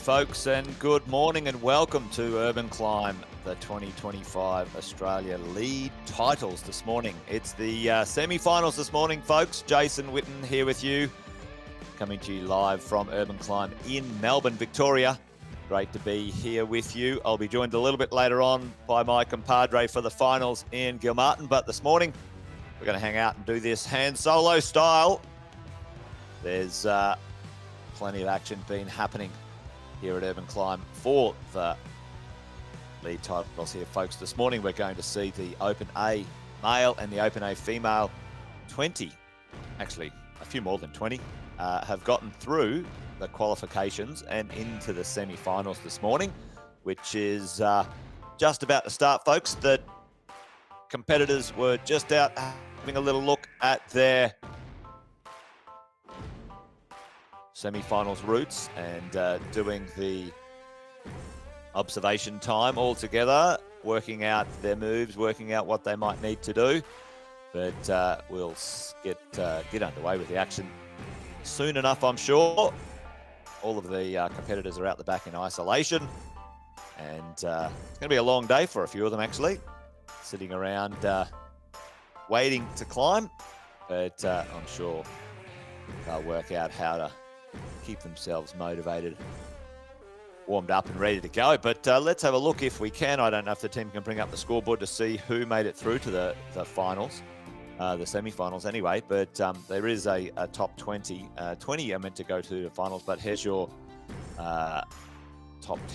folks, and good morning and welcome to Urban Climb, the 2025 Australia Lead Titles this morning. It's the semi-finals this morning, folks. Jason Witten here with you, coming to you live from Urban Climb in Melbourne, Victoria. Great to be here with you. I'll be joined a little bit later on by my compadre for the finals, Ian Gilmartin, but this morning we're going to hang out and do this hand solo style. There's plenty of action been happening here at Urban Climb for the lead titles here, folks. This morning we're going to see the Open A male and the Open A female. 20, actually a few more than 20, have gotten through the qualifications and into the semi-finals this morning, which is just about to start, folks. The competitors were just out having a little look at their semi-finals routes and doing the observation time all together, working out their moves, working out what they might need to do. But we'll get underway with the action soon enough, I'm sure. All of the competitors are out the back in isolation, and it's going to be a long day for a few of them, actually, sitting around waiting to climb. But I'm sure they'll work out how to keep themselves motivated, warmed up and ready to go. But let's have a look if we can. I don't know if the team can bring up the scoreboard to see who made it through to the finals, the semi-finals anyway. But there is a top 20. 20 are meant to go to the finals, but here's your top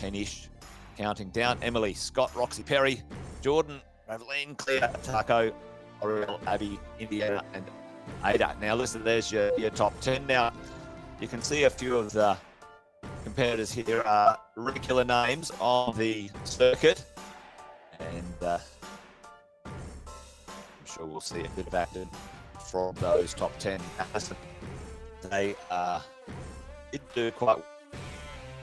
10-ish counting down. Emily, Scott, Roxy Perry, Jordan, Raveline, Claire, Taco, Oriel, Abby, Indiana, and Ada. Now listen, there's your top 10. Now you can see a few of the competitors here are regular names on the circuit, and I'm sure we'll see a bit of action from those top 10. They did do quite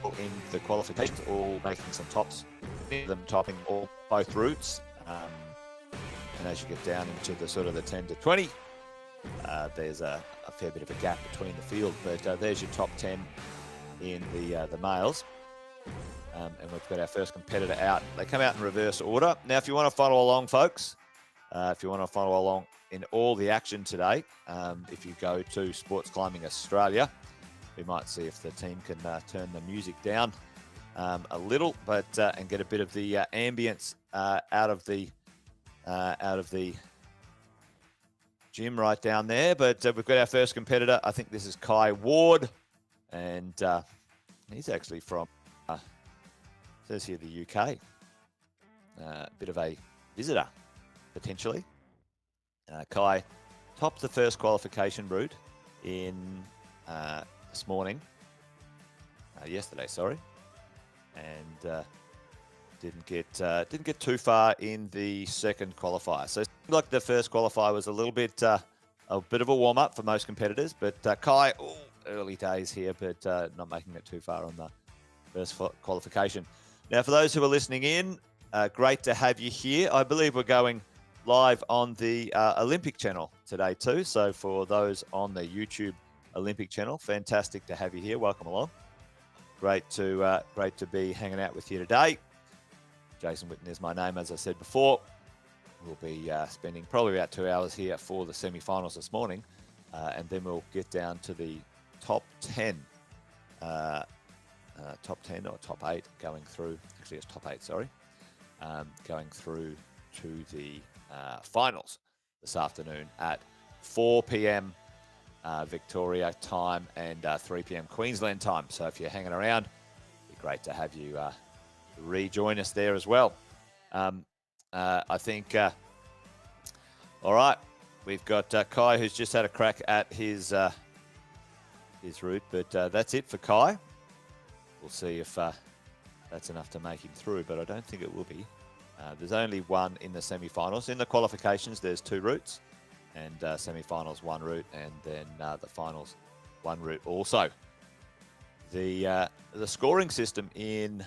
well in the qualifications, all making some tops, them topping both routes. And as you get down into the sort of the 10 to 20, there's a fair bit of a gap between the field, but there's your top 10 in the males. And we've got our first competitor out. They come out in reverse order. Now, if you want to follow along, folks, if you want to follow along in all the action today, if you go to Sports Climbing Australia, we might see if the team can turn the music down a little, but and get a bit of the ambience out of the gym right down there. But we've got our first competitor. I think this is Kai Ward, and he's actually from, says here, the UK. A bit of a visitor, potentially. Kai topped the first qualification route in this morning, yesterday, sorry, and didn't get too far in the second qualifier. So it seemed like the first qualifier was a bit of a warm up for most competitors. But Kai, early days here, but not making it too far on the first qualification. Now, for those who are listening in, great to have you here. I believe we're going live on the Olympic channel today too. So for those on the YouTube Olympic channel, fantastic to have you here. Welcome along. Great to be hanging out with you today. Jason Witten is my name, as I said before. We'll be spending probably about 2 hours here for the semi-finals this morning, and then we'll get down to the top 10, top 10 or top 8 going through. Actually, it's top 8, sorry, going through to the finals this afternoon at 4 p.m. Victoria time and 3 p.m. Queensland time. So if you're hanging around, it'd be great to have you rejoin us there as well. I think, all right, we've got Kai, who's just had a crack at his route, but that's it for Kai. We'll see if that's enough to make him through, but I don't think it will be. There's only one in the semi-finals. In the qualifications, there's 2 routes, and semi-finals 1 route, and then the finals 1 route also. The scoring system in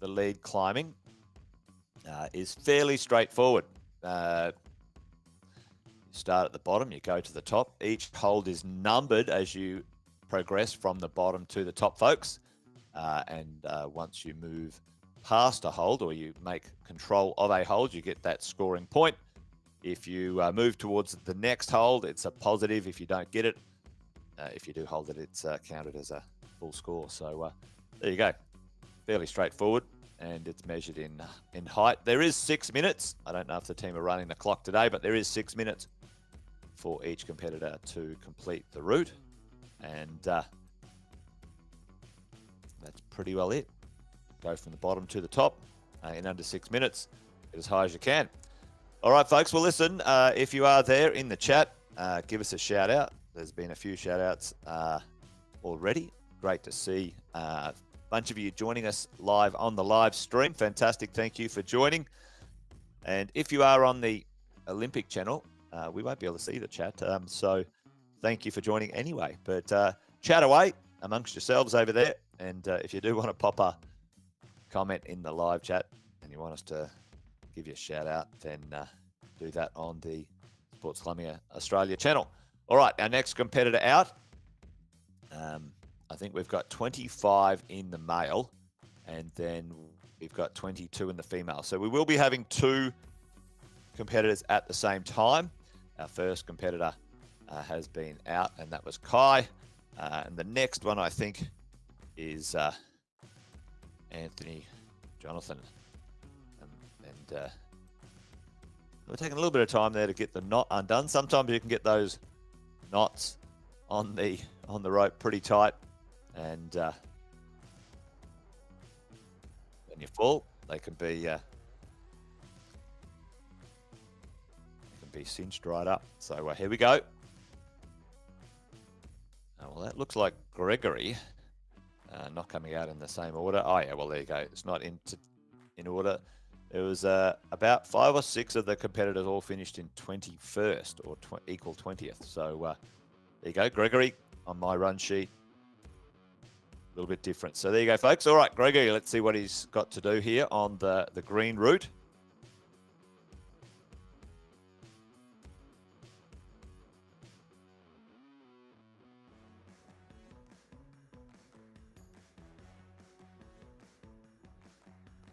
the lead climbing is fairly straightforward. You start at the bottom, you go to the top. Each hold is numbered as you progress from the bottom to the top, folks. and once you move past a hold or you make control of a hold, you get that scoring point. If you move towards the next hold, it's a positive. If you don't get it, if you do hold it, it's counted as a full score. So there you go. Fairly straightforward, and it's measured in height. There is 6 minutes. I don't know if the team are running the clock today, but there is 6 minutes for each competitor to complete the route. And that's pretty well it. Go from the bottom to the top in under 6 minutes. Get as high as you can. All right, folks. Well, listen, if you are there in the chat, give us a shout out. There's been a few shout outs already. Great to see a bunch of you joining us live on the live stream. Fantastic. Thank you for joining. And if you are on the Olympic channel, we won't be able to see the chat. So thank you for joining anyway. But chat away amongst yourselves over there. And if you do want to pop a comment in the live chat and you want us to give you a shout out, then do that on the Sports Columbia Australia channel. All right, our next competitor out. I think we've got 25 in the male, and then we've got 22 in the female. So we will be having 2 competitors at the same time. Our first competitor has been out, and that was Kai. And the next one, I think, is Anthony Jonathan. And we're taking a little bit of time there to get the knot undone. Sometimes you can get those knots on the rope pretty tight, and when you fall, they can be cinched right up. So here we go. Well, that looks like Gregory not coming out in the same order. Oh yeah, well there you go. It's not in order. There was about 5 or 6 of the competitors all finished in 21st or equal 20th. So there you go, Gregory on my run sheet. A little bit different. So there you go, folks. All right, Gregory, let's see what he's got to do here on the green route.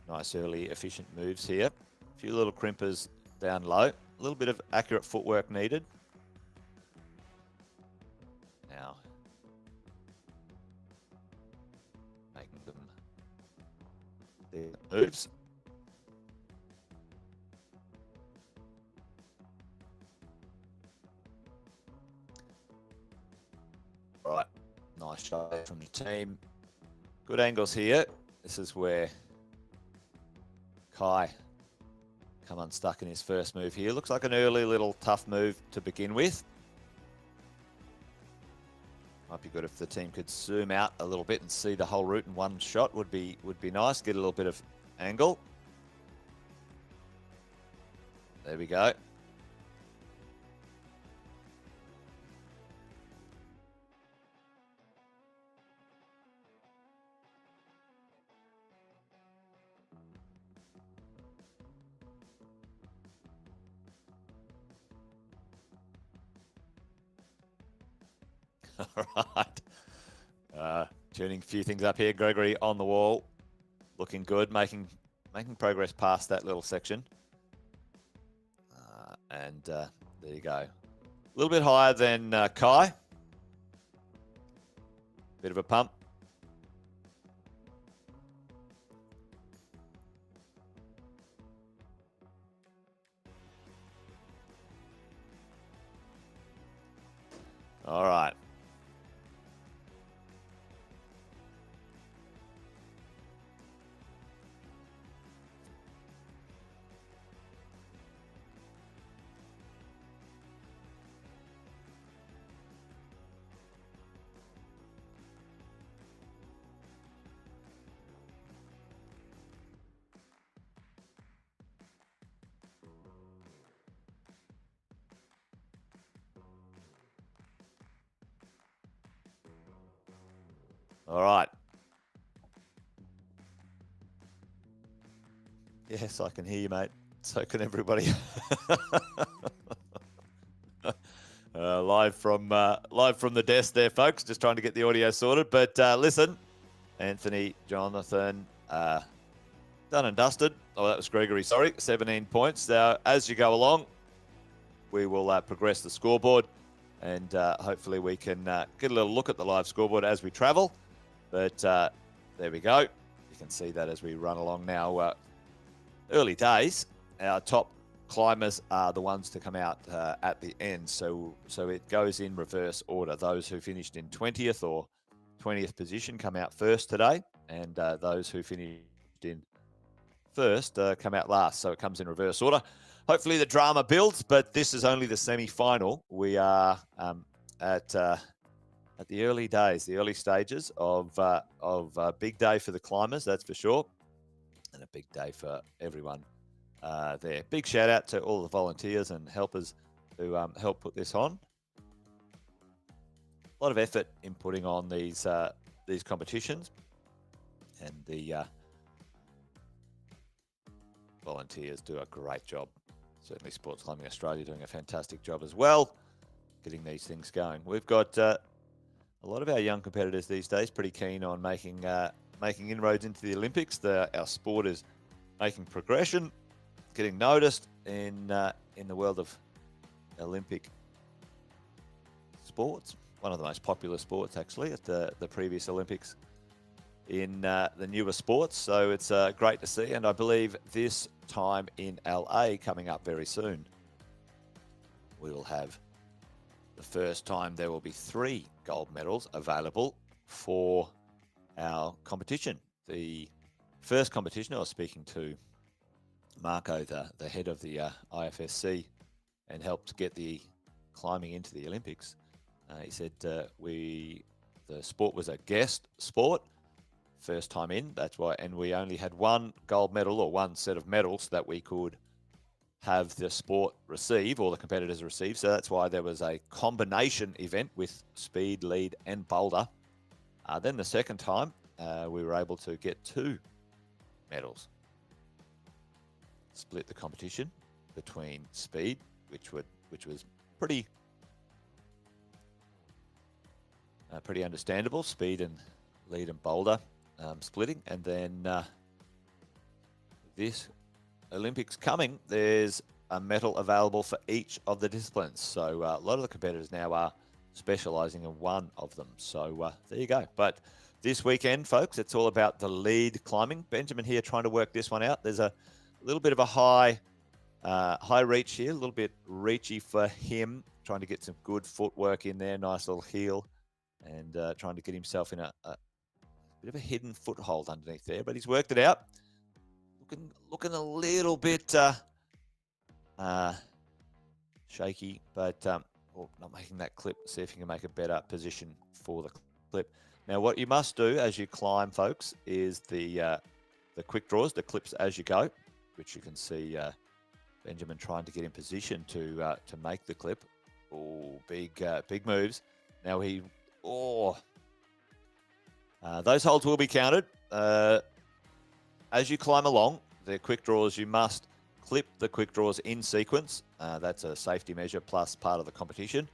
Nice early efficient moves here. A few little crimpers down low. A little bit of accurate footwork needed. Now, making them their moves. All right, nice shot from the team. Good angles here. This is where Kai come unstuck in his first move here. Looks like an early little tough move to begin with. Might be good if the team could zoom out a little bit and see the whole route in one shot. Would be nice. Get a little bit of angle. There we go. All right. Tuning a few things up here. Gregory on the wall. Looking good. Making progress past that little section. And there you go. A little bit higher than Kai. Bit of a pump. All right. All right. Yes, I can hear you, mate. So can everybody. Live from the desk there, folks. Just trying to get the audio sorted. But listen, Anthony, Jonathan, done and dusted. Oh, that was Gregory, sorry. 17 points. Now, as you go along, we will progress the scoreboard, and hopefully we can get a little look at the live scoreboard as we travel. But there we go. You can see that as we run along now. Early days, our top climbers are the ones to come out at the end. So it goes in reverse order. Those who finished in 20th or 20th position come out first today, and those who finished in first come out last. So it comes in reverse order. Hopefully the drama builds, but this is only the semi-final. We are at the early days, the early stages of a big day for the climbers, that's for sure, and a big day for everyone there. Big shout out to all the volunteers and helpers who help put this on. A lot of effort in putting on these competitions, and the volunteers do a great job. Certainly Sports Climbing Australia doing a fantastic job as well, getting these things going. We've got a lot of our young competitors these days pretty keen on making inroads into the Olympics. Our sport is making progression, getting noticed in the world of Olympic sports. One of the most popular sports, actually, at the previous Olympics in the newer sports. So it's great to see, and I believe this time in LA coming up very soon, we will have the first time there will be 3 gold medals available for our competition. The first competition, I was speaking to Marco, the head of the IFSC, and helped get the climbing into the Olympics. He said the sport was a guest sport, first time in, that's why, and we only had 1 gold medal or 1 set of medals that we could have the sport receive, or the competitors receive. So that's why there was a combination event with speed, lead, and boulder. Then the second time, we were able to get 2 medals. Split the competition between speed, which was pretty understandable, speed and lead and boulder splitting, and then this Olympics coming, there's a medal available for each of the disciplines. So a lot of the competitors now are specialising in one of them. So there you go. But this weekend, folks, it's all about the lead climbing. Benjamin here trying to work this one out. There's a little bit of a high reach here, a little bit reachy for him, trying to get some good footwork in there, nice little heel, and trying to get himself in a bit of a hidden foothold underneath there. But he's worked it out. Looking a little bit shaky, but not making that clip. See if you can make a better position for the clip. Now, what you must do as you climb, folks, is the quick draws, the clips as you go, which you can see Benjamin trying to get in position to make the clip. Oh, big moves. Now those holds will be counted. As you climb along, the quick draws, you must clip the quick draws in sequence. That's a safety measure plus part of the competition.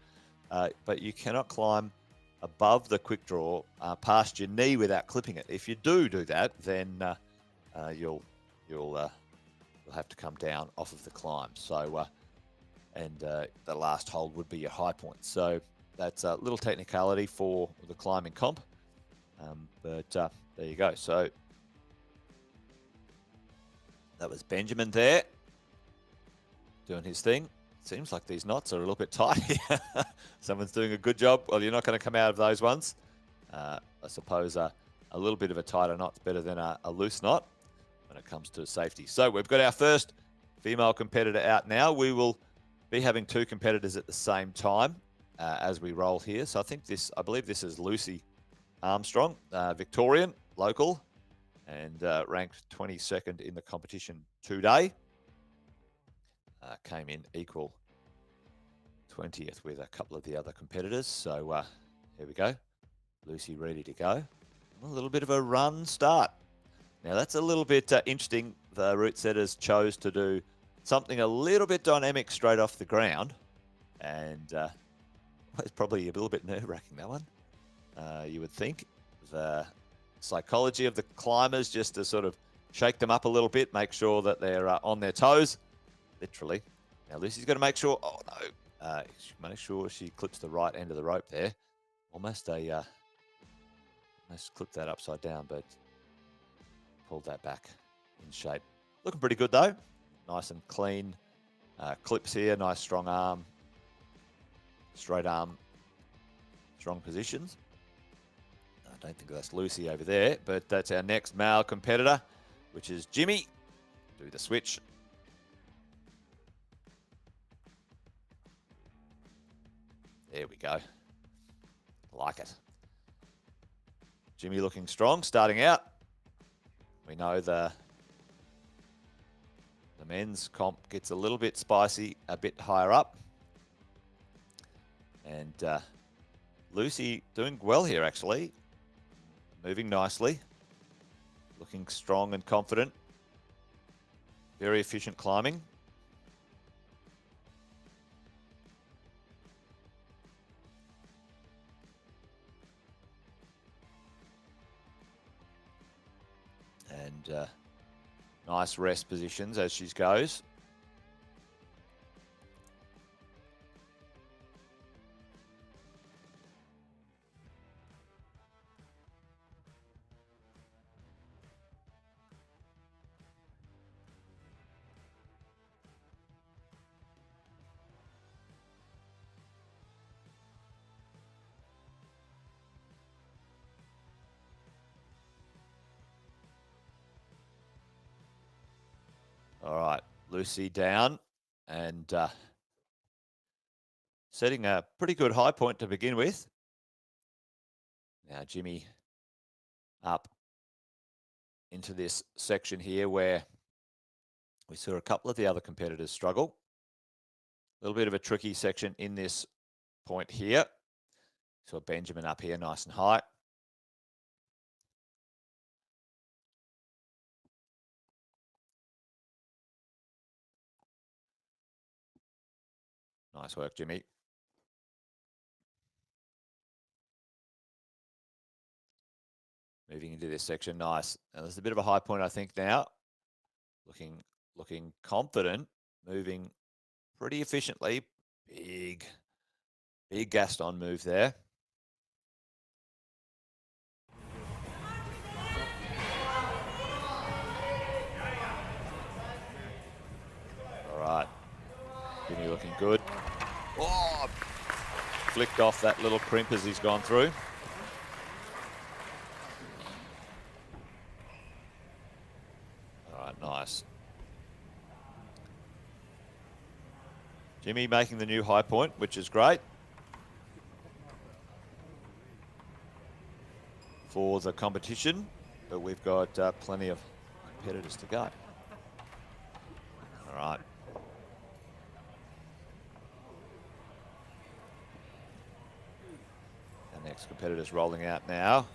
But you cannot climb above the quick draw past your knee without clipping it. If you do that, then you'll have to come down off of the climb. So, and the last hold would be your high point. So that's a little technicality for the climbing comp. But there you go. So that was Benjamin there doing his thing. Seems like these knots are a little bit tight here. Someone's doing a good job. Well, you're not going to come out of those ones. I suppose a little bit of a tighter knot's better than a loose knot when it comes to safety. So we've got our first female competitor out now. We will be having 2 competitors at the same time as we roll here. So I believe this is Lucy Armstrong, Victorian, local, and ranked 22nd in the competition today. Came in equal 20th with a couple of the other competitors. So here we go. Lucy ready to go. A little bit of a run start. Now that's a little bit interesting. The route setters chose to do something a little bit dynamic straight off the ground. And it's probably a little bit nerve-wracking, that one. You would think. psychology of the climbers, just to sort of shake them up a little bit, make sure that they're on their toes, literally. Now Lucy's got to make sure, oh no, make sure she clips the right end of the rope there. Almost almost clipped that upside down, but pulled that back in shape. Looking pretty good though. Nice and clean clips here, nice strong arm, straight arm, strong positions. I don't think that's Lucy over there, but that's our next male competitor, which is Jimmy. Do the switch. There we go. Like it. Jimmy looking strong, starting out. We know the men's comp gets a little bit spicy, a bit higher up. And Lucy doing well here, actually. Moving nicely. Looking strong and confident. Very efficient climbing. And nice rest positions as she goes. All right, Lucy down and setting a pretty good high point to begin with. Now Jimmy up into this section here where we saw a couple of the other competitors struggle. A little bit of a tricky section in this point here. So Benjamin up here nice and high. Nice work, Jimmy. Moving into this section, nice. Now there's a bit of a high point, I think, now. Looking confident, moving pretty efficiently. Big Gaston move there. All right, Jimmy looking good. Oh, flicked off that little crimp as he's gone through. All right, nice. Jimmy making the new high point, which is great for the competition, but we've got plenty of competitors to go. All right. Our next competitor's rolling out now.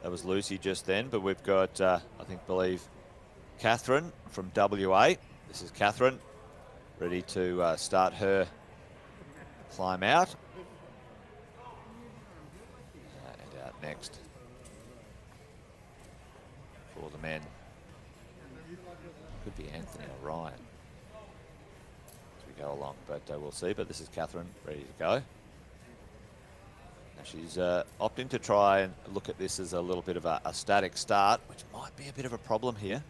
That was Lucy just then, but we've got, I believe, Catherine from WA. This is Catherine, ready to start her climb out. And out next for the men. Could be Anthony or Ryan as we go along, but we'll see. But this is Catherine, ready to go. Now she's opting to try and look at this as a little bit of a static start, which might be a bit of a problem here.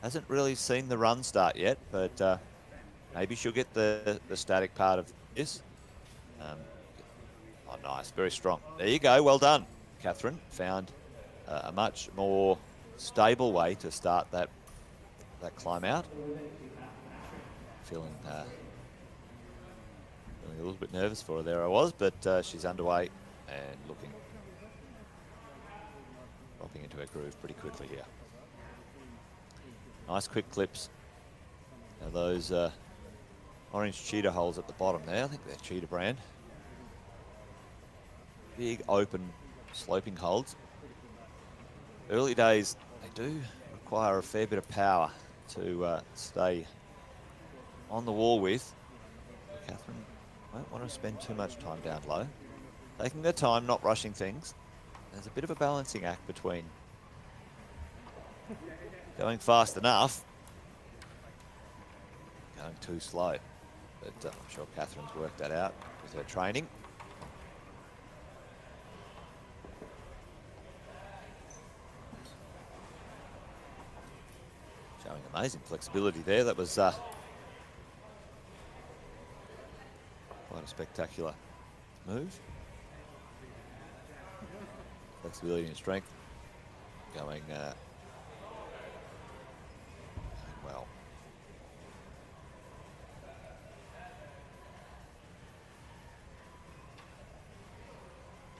Hasn't really seen the run start yet, but maybe she'll get the static part of this. Oh, nice, very strong. There you go, well done. Catherine found a much more stable way to start that climb out. Feeling a little bit nervous for her there I was, but she's underway and dropping into her groove pretty quickly here. Nice quick clips. Now those orange cheetah holes at the bottom there, I think they're Cheetah brand. Big open sloping holds. Early days, they do require a fair bit of power to stay on the wall with. Catherine won't want to spend too much time down low. taking their time, not rushing things. There's a bit of a balancing act between going fast enough, going too slow. But I'm sure Catherine's worked that out with her training. Showing amazing flexibility there. That was quite a spectacular move. Flexibility and strength going well.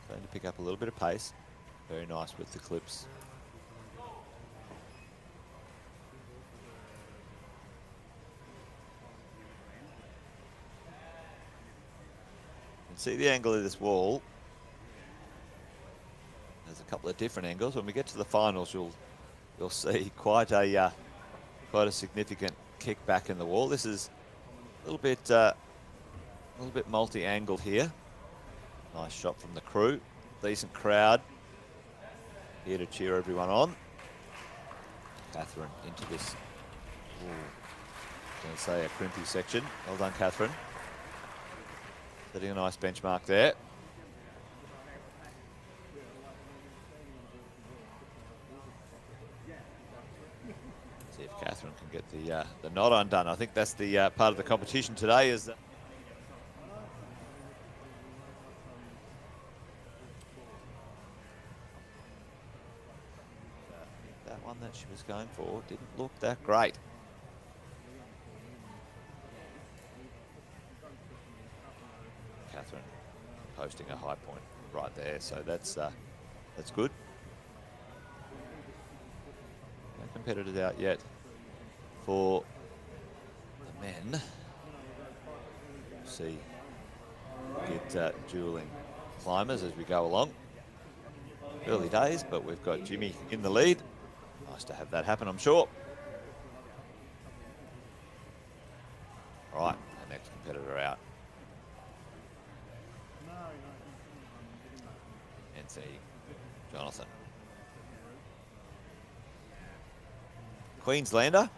Starting to pick up a little bit of pace. Very nice with the clips. You can see the angle of this wall. There's a couple of different angles. When we get to the finals, you'll see quite a significant kick back in the wall. This is a little bit multi-angled here. Nice shot from the crew. Decent crowd here to cheer everyone on. Catherine into this, I'm going to say a crimpy section. Well done, Catherine. Setting a nice benchmark there. See if Catherine can get the knot undone. I think that's the part of the competition today is that one that she was going for didn't look that great. Catherine posting a high point right there, so that's good. No competitors out yet for the men. See, get dueling climbers as we go along. Early days, but we've got Jimmy in the lead. Nice to have that happen, I'm sure. All right, the next competitor out. Anthony Jonathan. Queenslander.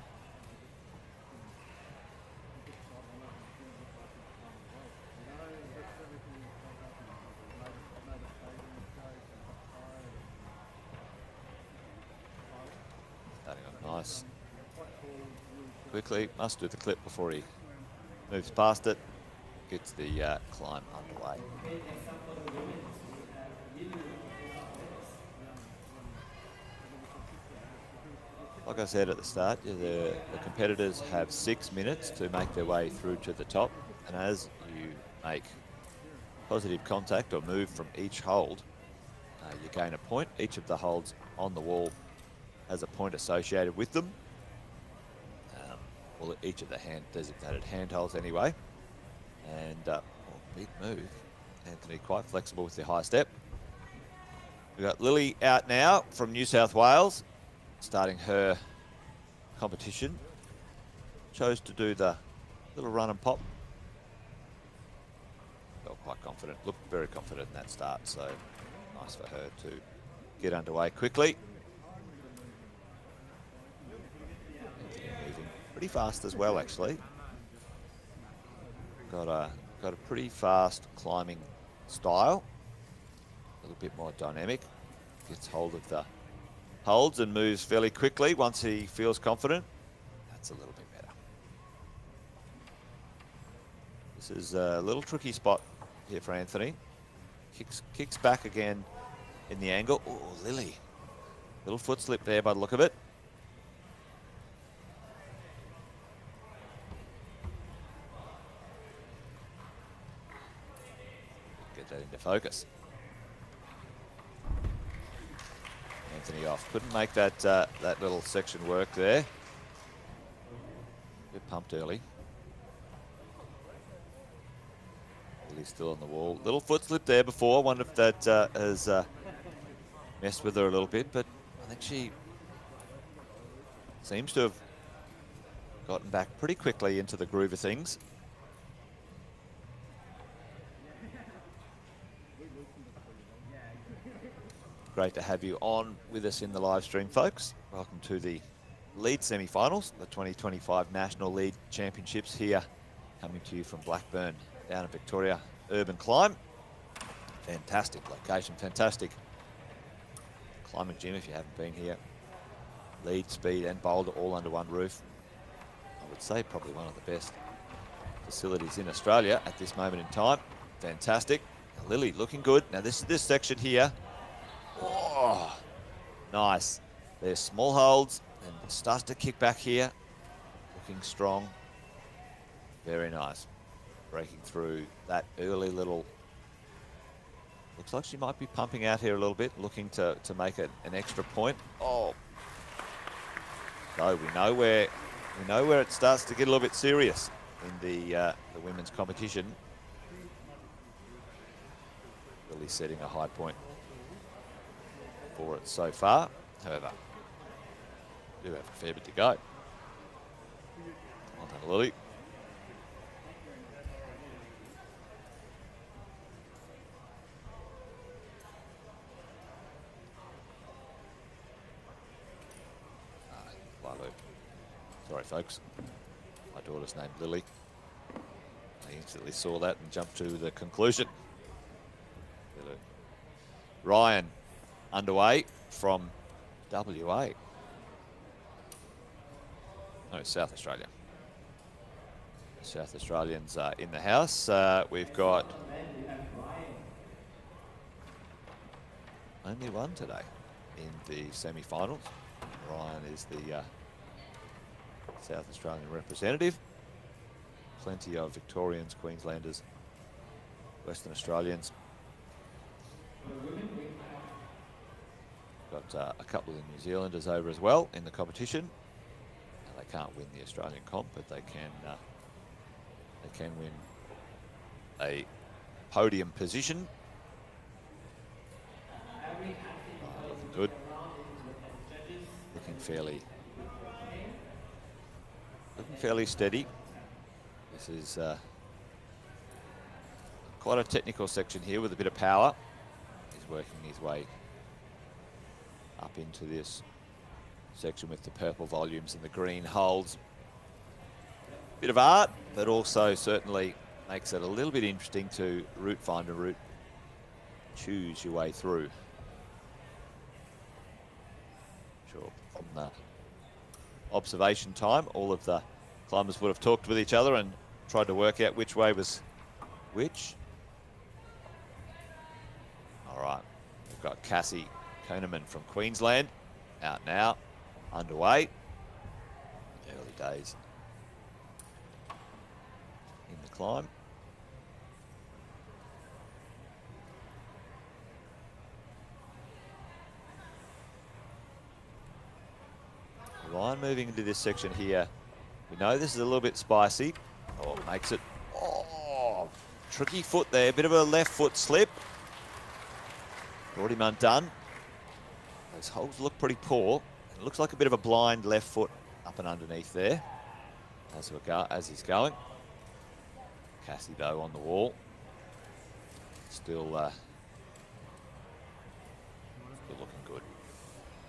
Nice. Quickly, must do the clip before he moves past it. Gets the climb underway. Like I said at the start, the competitors have 6 minutes to make their way through to the top. And as you make positive contact or move from each hold, you gain a point. Each of the holds on the wall has a point associated with them. Well, each of the designated handholds anyway. And big move. Anthony quite flexible with the high step. We've got Lily out now from New South Wales, starting her competition. Chose to do the little run and pop. Felt quite confident, looked very confident in that start, so nice for her to get underway quickly. Moving pretty fast as well, actually. Got a pretty fast climbing style. A little bit more dynamic. Gets hold of the holds and moves fairly quickly once he feels confident. That's a little bit better. This is a little tricky spot here for Anthony. Kicks back again in the angle. Oh, Lily. Little foot slip there by the look of it. Get that into focus. Anthony off. Couldn't make that that little section work there. Bit pumped early. Lily's still on the wall. Little foot slip there before. Wonder if that has messed with her a little bit, but I think she seems to have gotten back pretty quickly into the groove of things. Great to have you on with us in the live stream, folks. Welcome to the lead semi-finals, the 2025 National League Championships here, coming to you from Blackburn, down in Victoria. Urban Climb. Fantastic location, fantastic climbing gym if you haven't been here. Lead, speed and boulder all under one roof. I would say probably one of the best facilities in Australia at this moment in time. Fantastic. Now, Lily looking good. Now this section here. Oh, nice. There's small holds and starts to kick back here. Looking strong. Very nice. Breaking through that early little. Looks like she might be pumping out here a little bit, looking to make an extra point. Oh. So we know where it starts to get a little bit serious in the women's competition. Really setting a high point for it so far. However, we do have a fair bit to go. Well done, Lily. Sorry, folks. My daughter's named Lily. I instantly saw that and jumped to the conclusion. Ryan underway from WA. No, South Australia. South Australians in the house. We've got only one today in the semi-finals. Ryan is the South Australian representative. Plenty of Victorians, Queenslanders, Western Australians. Got a couple of New Zealanders over as well in the competition. Now, they can't win the Australian comp, but they can win a podium position. Looking good. Looking fairly steady. This is quite a technical section here with a bit of power. He's working his way up into this section with the purple volumes and the green holds. Bit of art, but also certainly makes it a little bit interesting to find a route, choose your way through. Sure, from the observation time, all of the climbers would have talked with each other and tried to work out which way was which. All right, we've got Cassie Koneman from Queensland out now, underway. Early days in the climb. Ryan moving into this section here. We know this is a little bit spicy. Oh, makes it. Oh, tricky foot there. Bit of a left foot slip. Brought him undone. Those holes look pretty poor. It looks like a bit of a blind left foot up and underneath there as he's going. Cassie, though, on the wall. Still looking good.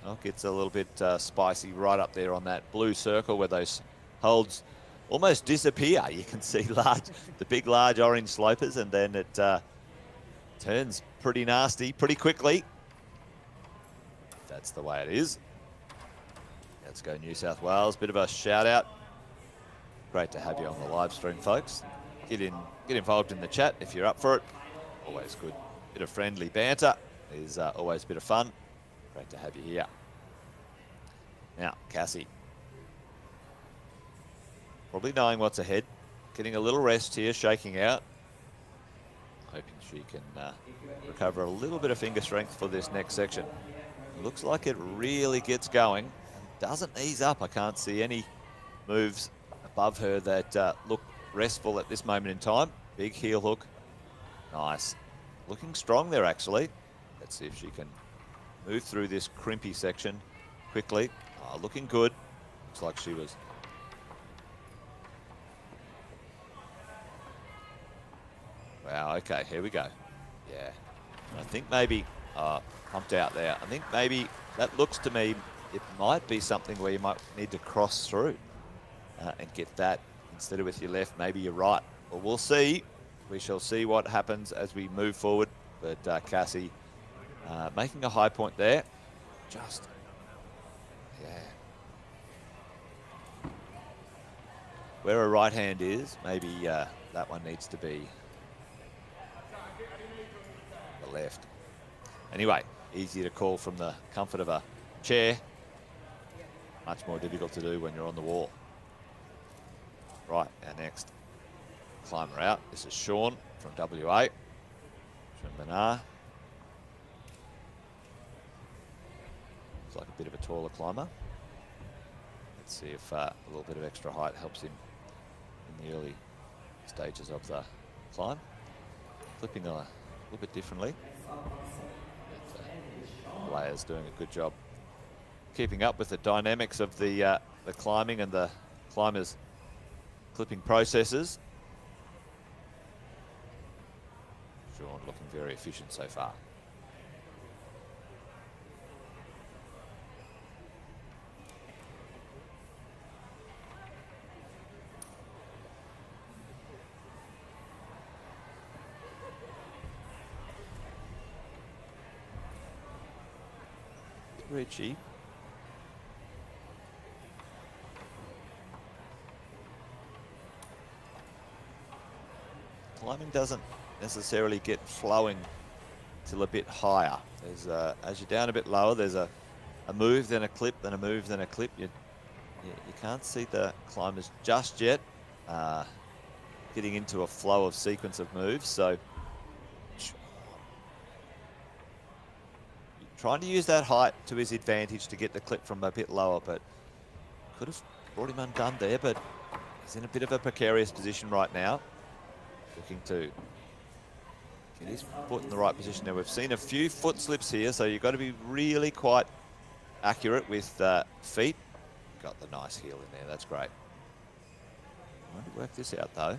Oh, gets a little bit spicy right up there on that blue circle where those holds almost disappear. You can see the big, large orange slopers, and then it turns pretty nasty pretty quickly. That's the way it is. Let's go New South Wales. Bit of a shout out. Great to have you on the live stream, folks. Get involved in the chat if you're up for it. Always good. Bit of friendly banter is always a bit of fun. Great to have you here. Now, Cassie. Probably knowing what's ahead. Getting a little rest here, shaking out. Hoping she can recover a little bit of finger strength for this next section. Looks like it really gets going. Doesn't ease up. I can't see any moves above her that look restful at this moment in time. Big heel hook. Nice. Looking strong there, actually. Let's see if she can move through this crimpy section quickly. Oh, looking good. Looks like she was. Wow, okay, here we go. Yeah. I think maybe pumped out there. I think maybe that looks to me, it might be something where you might need to cross through and get that instead of with your left, maybe your right. Well, we'll see. We shall see what happens as we move forward. But Cassie making a high point there. Just, yeah. Where a right hand is, maybe that one needs to be the left. Anyway, easy to call from the comfort of a chair. Much more difficult to do when you're on the wall. Right, our next climber out. This is Sean from WA. Sean Benar. Looks like a bit of a taller climber. Let's see if a little bit of extra height helps him in the early stages of the climb. Flipping a little bit differently. Players doing a good job keeping up with the dynamics of the climbing and the climbers' clipping processes. Sean looking very efficient so far. Richie. Climbing doesn't necessarily get flowing till a bit higher. There's as you're down a bit lower, there's a move, then a clip, then a move, then a clip. You can't see the climbers just yet getting into a flow of sequence of moves. So trying to use that height to his advantage to get the clip from a bit lower, but could have brought him undone there, but he's in a bit of a precarious position right now. Looking to get his foot in the right position. Now, we've seen a few foot slips here, so you've got to be really quite accurate with feet. Got the nice heel in there, that's great. I want to work this out though.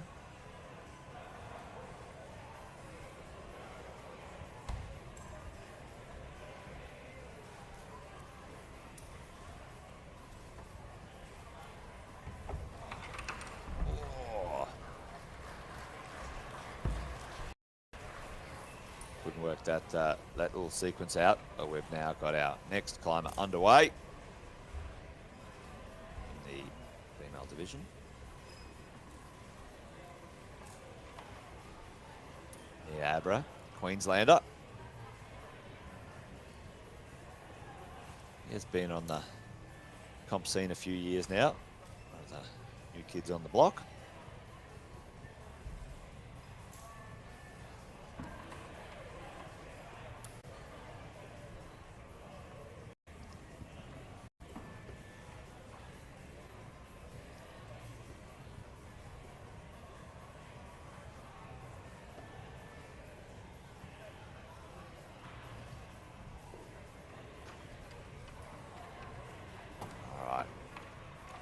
Work that little sequence out, but we've now got our next climber underway in the female division. The Abra, Queenslander. He has been on the comp scene a few years now. One of the new kids on the block.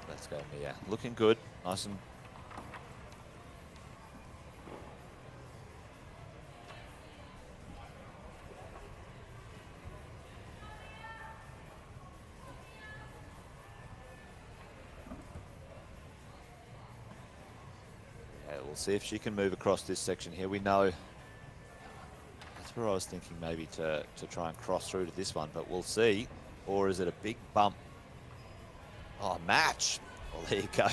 Let's go, Mia. Looking good, nice and we'll see if she can move across this section here. We know that's where I was thinking maybe to try and cross through to this one, but we'll see. Or is it a big bump? Oh, match. Well, there you go.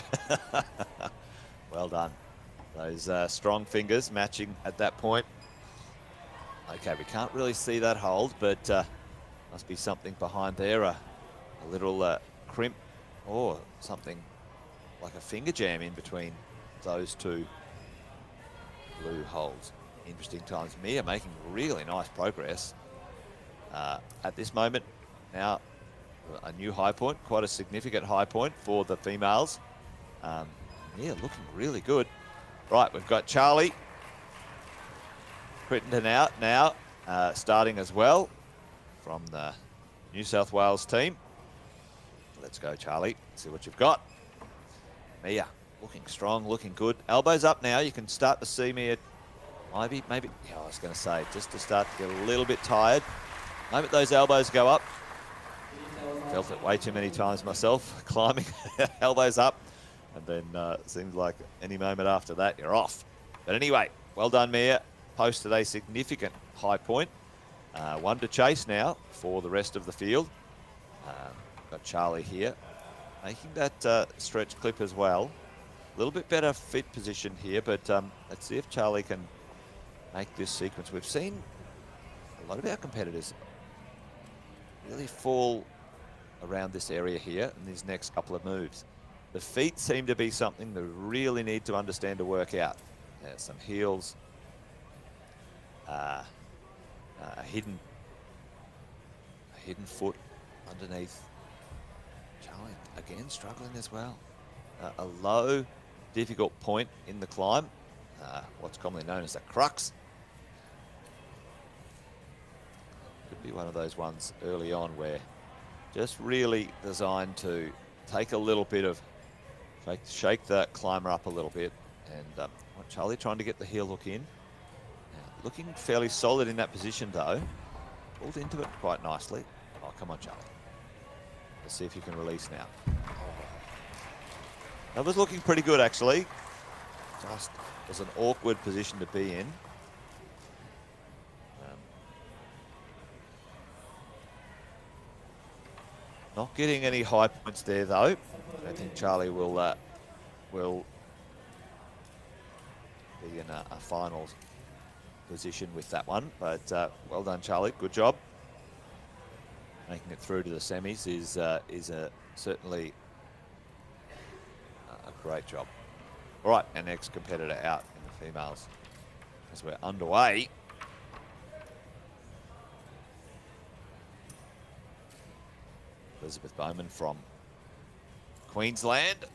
Well done. Those strong fingers matching at that point. Okay, we can't really see that hold, but must be something behind there. A little crimp or something like a finger jam in between those two blue holds. Interesting times. Mia making really nice progress at this moment. Now, a new high point, quite a significant high point for the females. Yeah, looking really good. Right, we've got Charlie Crittenden out now, starting as well from the New South Wales team. Let's go, Charlie. See what you've got. Mia, looking strong, looking good. Elbows up now. You can start to see Mia. Maybe, yeah, I was going to say, just to start to get a little bit tired. moment those elbows go up, felt it way too many times myself, climbing elbows up, and then seems like any moment after that, you're off. But anyway, well done, Mia. Posted a significant high point. One to chase now for the rest of the field. Got Charlie here, making that stretch clip as well. A little bit better feet position here, but let's see if Charlie can make this sequence. We've seen a lot of our competitors really fall around this area here in these next couple of moves. The feet seem to be something they really need to understand to work out. There's some heels, a hidden foot underneath. Charlie again struggling as well. A low, difficult point in the climb, what's commonly known as the crux. Could be one of those ones early on where just really designed to take a little bit of, shake the climber up a little bit. And Charlie trying to get the heel hook in. Looking fairly solid in that position though. Pulled into it quite nicely. Oh, come on, Charlie. Let's see if you can release now. That was looking pretty good, actually. Just was an awkward position to be in. Not getting any high points there, though. I don't think Charlie will be in a finals position with that one. But well done, Charlie. Good job. Making it through to the semis is certainly a great job. All right, our next competitor out in the females as we're underway. Elizabeth Bowman from Queensland.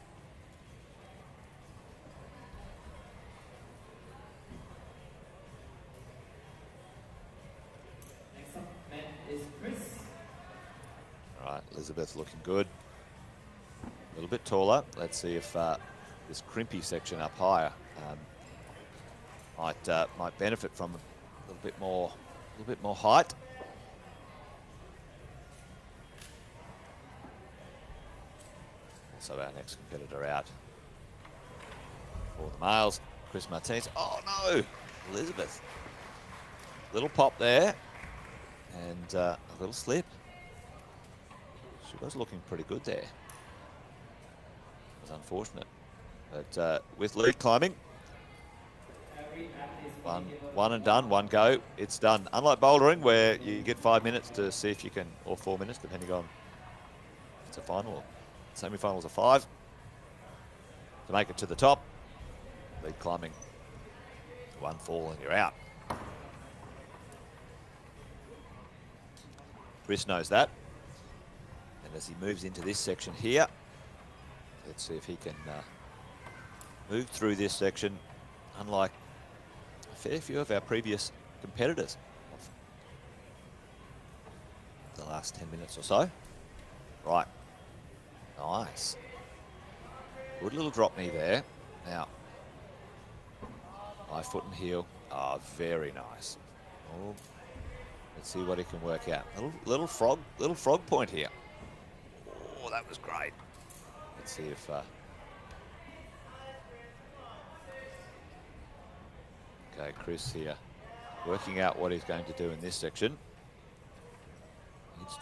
Next up, man, is Chris. All right, Elizabeth looking good. A little bit taller. Let's see if this crimpy section up higher might benefit from a little bit more height. So our next competitor out for the males, Chris Martinez. Oh no, Elizabeth. Little pop there, and a little slip. She was looking pretty good there. It was unfortunate, but with lead climbing, one and done, one go, it's done. Unlike bouldering, where you get 5 minutes to see if you can, or 4 minutes, depending on if it's a final. Semi-finals are 5 to make it to the top. Lead climbing, one fall and you're out. Chris knows that. And as he moves into this section here, let's see if he can move through this section, unlike a fair few of our previous competitors the last 10 minutes or so. Right. Nice. Good little drop knee there. Now, high foot and heel. Oh, very nice. Oh, let's see what he can work out. Little frog point here. Oh, that was great. Let's see if okay, Chris here working out what he's going to do in this section. Needs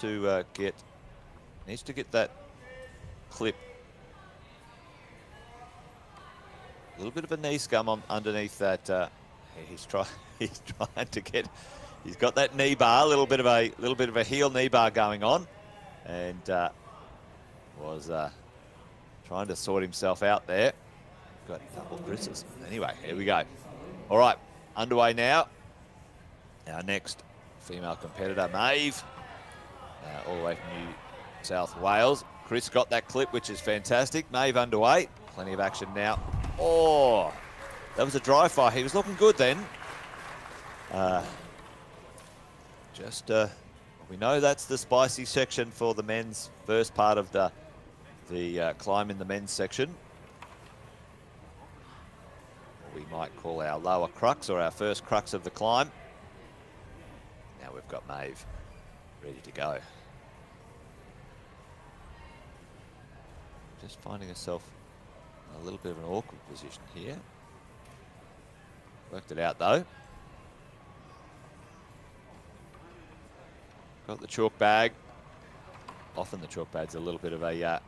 to get that clip. A little bit of a knee scum on underneath that. He's trying to get. He's got that knee bar, a little bit of a heel knee bar going on, and was trying to sort himself out there. Got double Chris's. Anyway, here we go. All right, underway now. Our next female competitor, Maeve, all the way from New South Wales. Chris got that clip, which is fantastic. Maeve underway. Plenty of action now. Oh, that was a dry fire. He was looking good then. We know that's the spicy section for the men's first part of the climb in the men's section. We might call our lower crux or our first crux of the climb. Now we've got Maeve ready to go. Just finding herself in a little bit of an awkward position here. Worked it out though. Got the chalk bag. Often the chalk bag's a little bit of a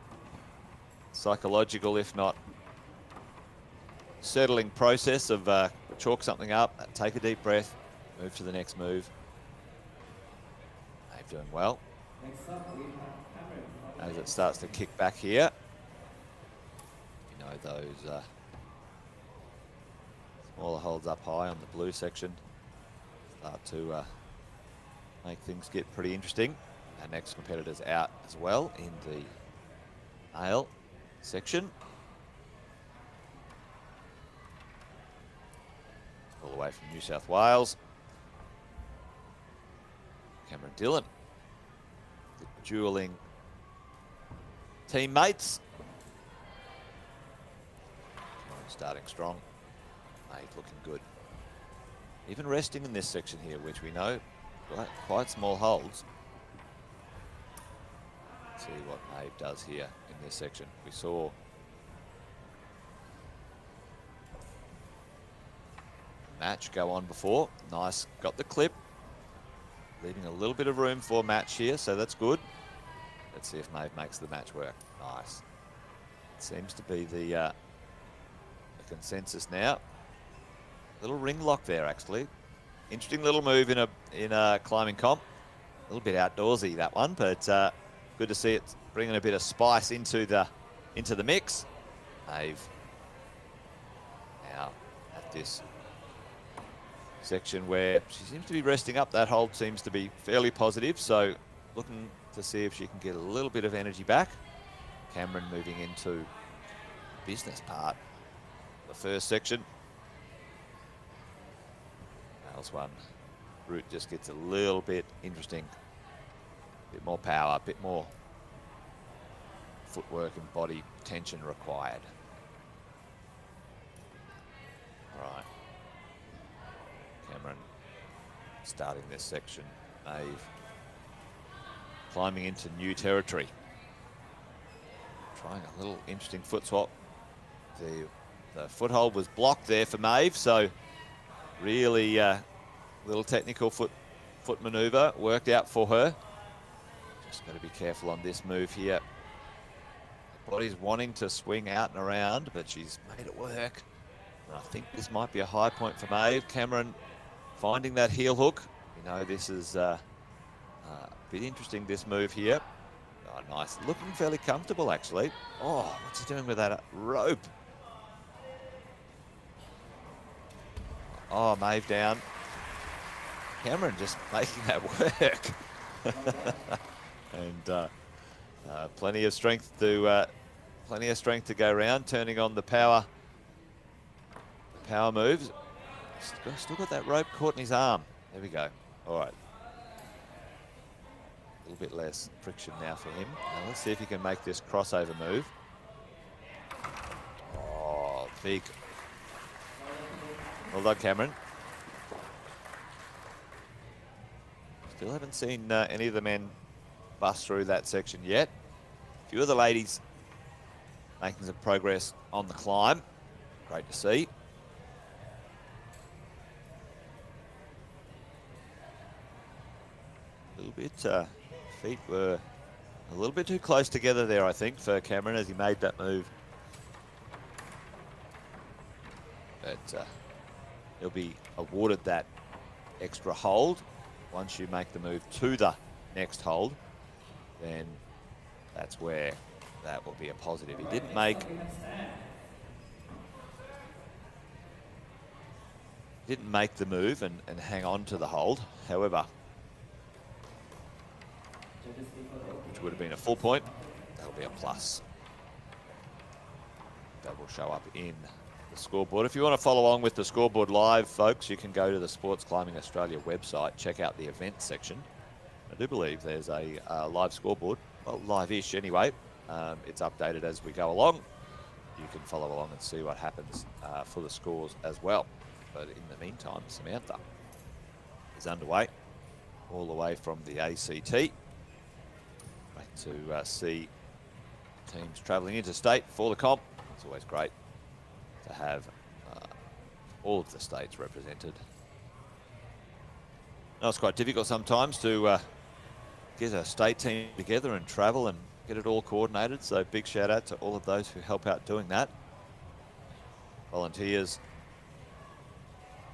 psychological, if not settling process of chalk something up, take a deep breath, move to the next move. They're doing well. As it starts to kick back here, you know, those smaller holds up high on the blue section start to make things get pretty interesting. Our next competitor's out as well in the male section. All the way from New South Wales. Cameron Dillon, the dueling teammates. Cameron starting strong. Mate looking good. Even resting in this section here, which we know quite small holds. Let's see what Maeve does here in this section. We saw Match go on before. Nice, got the clip. Leaving a little bit of room for Match here, so that's good. Let's see if Maeve makes the match work. Nice. Seems to be the consensus now. Little ring lock there, actually. Interesting little move in a climbing comp. A little bit outdoorsy, that one, but good to see it bringing a bit of spice into the mix. Maeve now at this section where she seems to be resting up. That hold seems to be fairly positive, so looking to see if she can get a little bit of energy back. Cameron moving into business part, the first section. Males one route just gets a little bit interesting. A bit more power, a bit more footwork and body tension required. All right. Cameron starting this section. Maeve climbing into new territory. Trying a little interesting foot swap. The foothold was blocked there for Maeve, so really little technical foot maneuver worked out for her. Just got to be careful on this move here. The body's wanting to swing out and around, but she's made it work. And I think this might be a high point for Maeve. Cameron finding that heel hook. You know, this is a bit interesting, this move here. Oh, nice. Looking fairly comfortable, actually. Oh, what's he doing with that rope? Oh, Maeve down. Cameron just making that work. And plenty of strength to go around. Turning on the power moves. Still got that rope caught in his arm. There we go. All right. A little bit less friction now for him. Now let's see if he can make this crossover move. Oh, big. Well done, Cameron. Still haven't seen any of the men bust through that section yet. A few of the ladies making some progress on the climb. Great to see. A little bit, feet were a little bit too close together there, I think, for Cameron as he made that move. But he'll be awarded that extra hold. Once you make the move to the next hold, then that's where that will be a positive. He didn't make the move and hang on to the hold. However, which would have been a full point, that'll be a plus. That will show up in the scoreboard. If you want to follow along with the scoreboard live, folks, you can go to the Sports Climbing Australia website, check out the events section. I do believe there's a live scoreboard, well, live-ish anyway. It's updated as we go along. You can follow along and see what happens for the scores as well. But in the meantime, Samantha is underway. all the way from the ACT. Great to see teams travelling interstate for the comp. It's always great to have all of the states represented. Now, it's quite difficult sometimes to get a state team together and travel and get it all coordinated. So big shout out to all of those who help out doing that. Volunteers,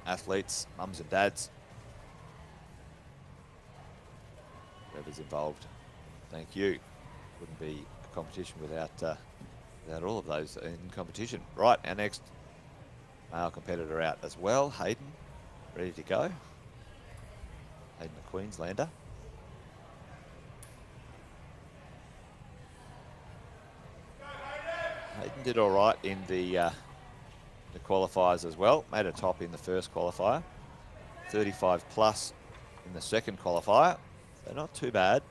athletes, mums and dads, whoever's involved. Thank you. Wouldn't be a competition without all of those in competition. Right, our next male competitor out as well. Hayden, ready to go. Hayden, the Queenslander. Hayden did all right in the qualifiers as well. Made a top in the first qualifier. 35 plus in the second qualifier. So not too bad.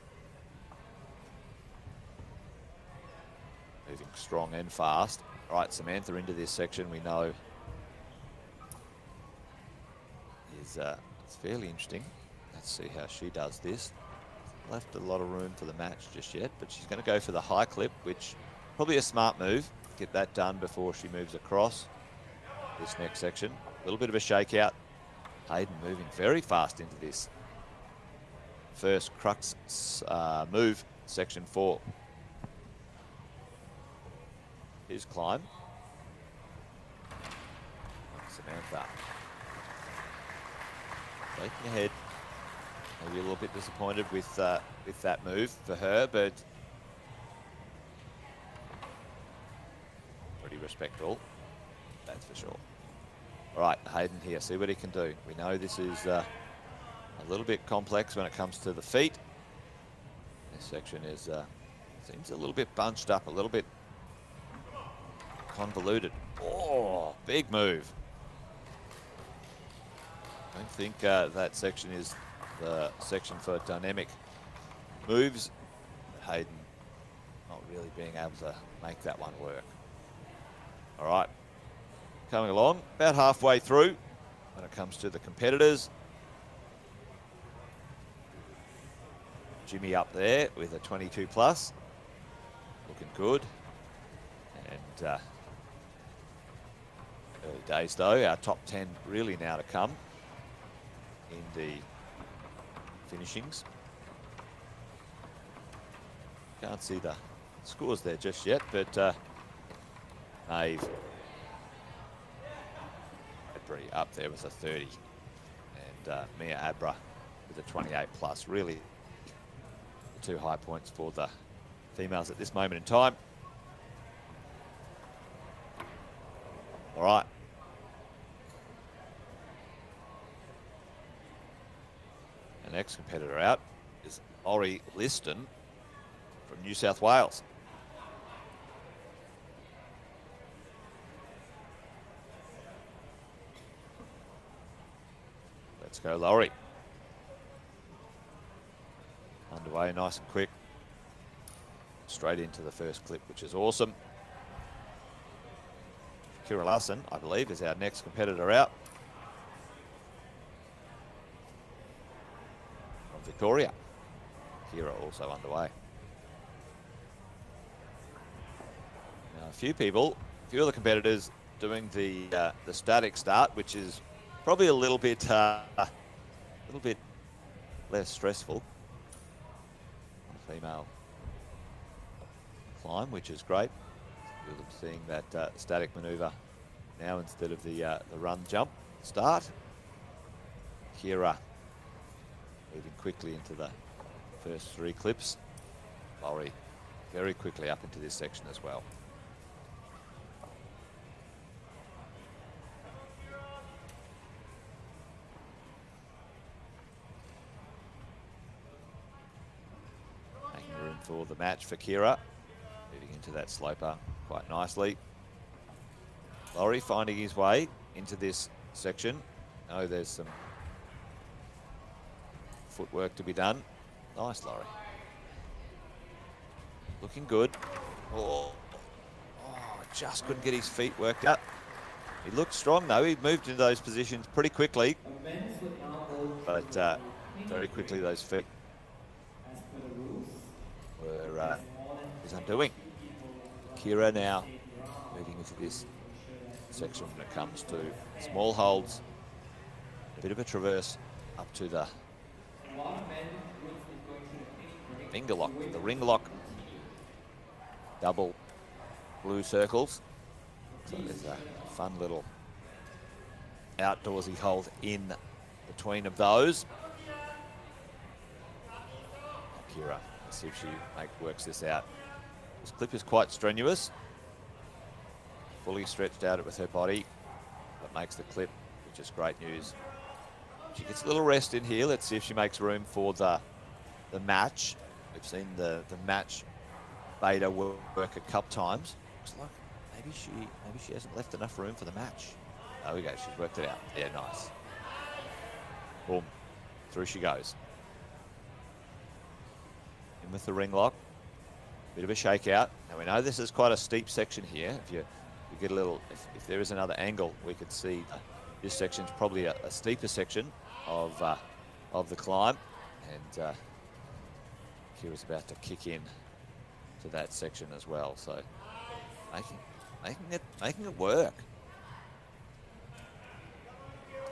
Moving strong and fast. Right, Samantha into this section, we know is it's fairly interesting. Let's see how she does this. Left a lot of room for the match just yet, but she's going to go for the high clip, which probably a smart move. Get that done before she moves across this next section. A little bit of a shakeout. Hayden moving very fast into this first crux move, section 4. His climb. Samantha taking ahead. Maybe a little bit disappointed with that move for her, but pretty respectable, that's for sure. All right, Hayden here, see what he can do. We know this is a little bit complex when it comes to the feet. This section is seems a little bit bunched up, a little bit convoluted. Oh, big move. I don't think that section is the section for dynamic moves. Hayden not really being able to make that one work. All right, coming along about halfway through when it comes to the competitors. Jimmy up there with a 22 plus, looking good. And early days though, our top 10 really now to come in the finishings. Can't see the scores there just yet, but Maeve Adbury up there with a 30, and Mia Abra with a 28 plus. Really the 2 high points for the females at this moment in time. All right. Our next competitor out is Ori Liston from New South Wales. Let's go, Laurie. Underway nice and quick. Straight into the first clip, which is awesome. Kira Larson, I believe, is our next competitor out. From Victoria. Kira also underway. Now, a few of the competitors doing the static start, which is probably a little bit less stressful. Female climb, which is great. We're seeing that static maneuver now instead of the run jump start. Kira moving quickly into the first 3 clips. Laurie very quickly up into this section as well. Making room for the match for Kira. Moving into that sloper quite nicely. Laurie finding his way into this section. Oh, there's some footwork to be done. Nice, Laurie. Looking good. Oh, just couldn't get his feet worked out. He looked strong though. He moved into those positions pretty quickly. But very quickly those feet As per the rules, were there's more than is undoing. Kira now moving into this section when it comes to small holds. A bit of a traverse up to the a lot of men Woods is going to the finish break. finger lock, the ring lock. Double blue circles. So there's a fun little outdoorsy hold in between of those. Kira, let's see if she works this out. This clip is quite strenuous. Fully stretched out with her body. That makes the clip, which is great news. She gets a little rest in here. Let's see if she makes room for the match. We've seen the match beta work a couple times. Looks like maybe she hasn't left enough room for the match. There we go, she's worked it out. Yeah, nice. Boom, through she goes. In with the ring lock. Bit of a shakeout. Now we know this is quite a steep section here. If you get a little, if there is another angle, we could see this section's probably a steeper section of the climb, and Kira's about to kick in to that section as well. So making it work.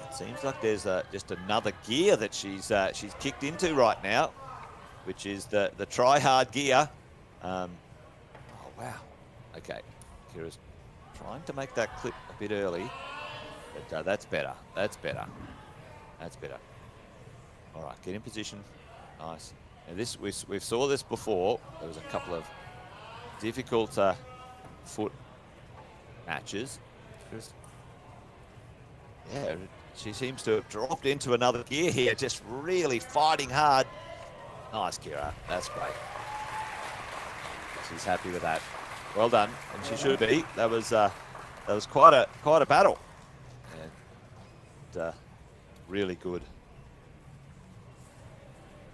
It seems like there's just another gear that she's kicked into right now, which is the try hard gear. Oh wow. Okay, Kira's trying to make that clip a bit early, but that's better. That's better. That's better. All right, get in position. Nice. Now this we've saw this before. There was a couple of difficult foot matches. Yeah, she seems to have dropped into another gear here, just really fighting hard. Nice, Kira. That's great. She's happy with that. Well done, and she should be. That was quite a battle, and really good.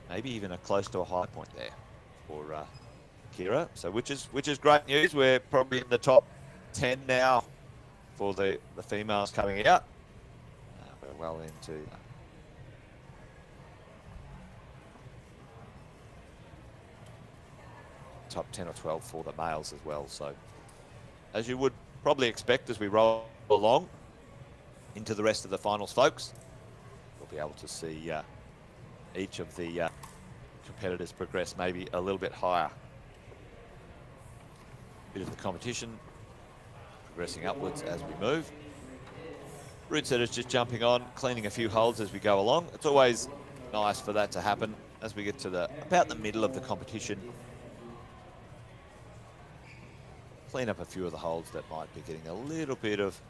Maybe even close to a high point there for Kira. So which is great news. We're probably in the top 10 now for the females coming out. We're well into top 10 or 12 for the males as well. So as you would probably expect as we roll along into the rest of the finals, folks, we'll be able to see each of the competitors progress maybe a little bit higher. Bit of the competition progressing upwards as we move. Route setters just jumping on, cleaning a few holds as we go along. It's always nice for that to happen as we get to about the middle of the competition. Clean up a few of the holds that might be getting a little bit of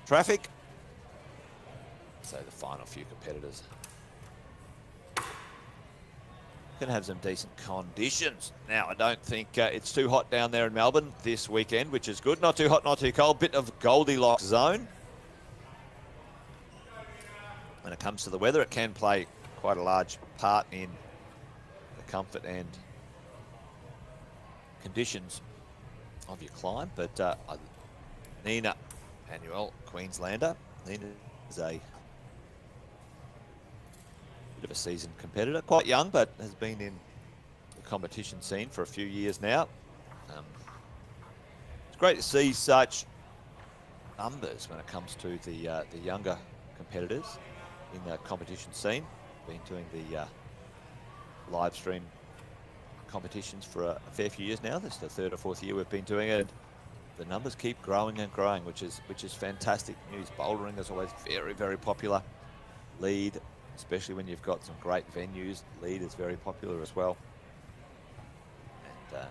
traffic. So the final few competitors can have some decent conditions. Now, I don't think it's too hot down there in Melbourne this weekend, which is good. Not too hot, not too cold. Bit of Goldilocks zone. When it comes to the weather, it can play quite a large part in the comfort and conditions of your climb. But Nina Manuel, Queenslander. Nina is a bit of a seasoned competitor, quite young, but has been in the competition scene for a few years now. It's great to see such numbers when it comes to the younger competitors in the competition scene. Been doing the live stream competitions for a fair few years now. This is the third or fourth year we've been doing it. The numbers keep growing and growing, which is fantastic news. Bouldering is always very, very popular. Lead, especially when you've got some great venues. Lead is very popular as well. And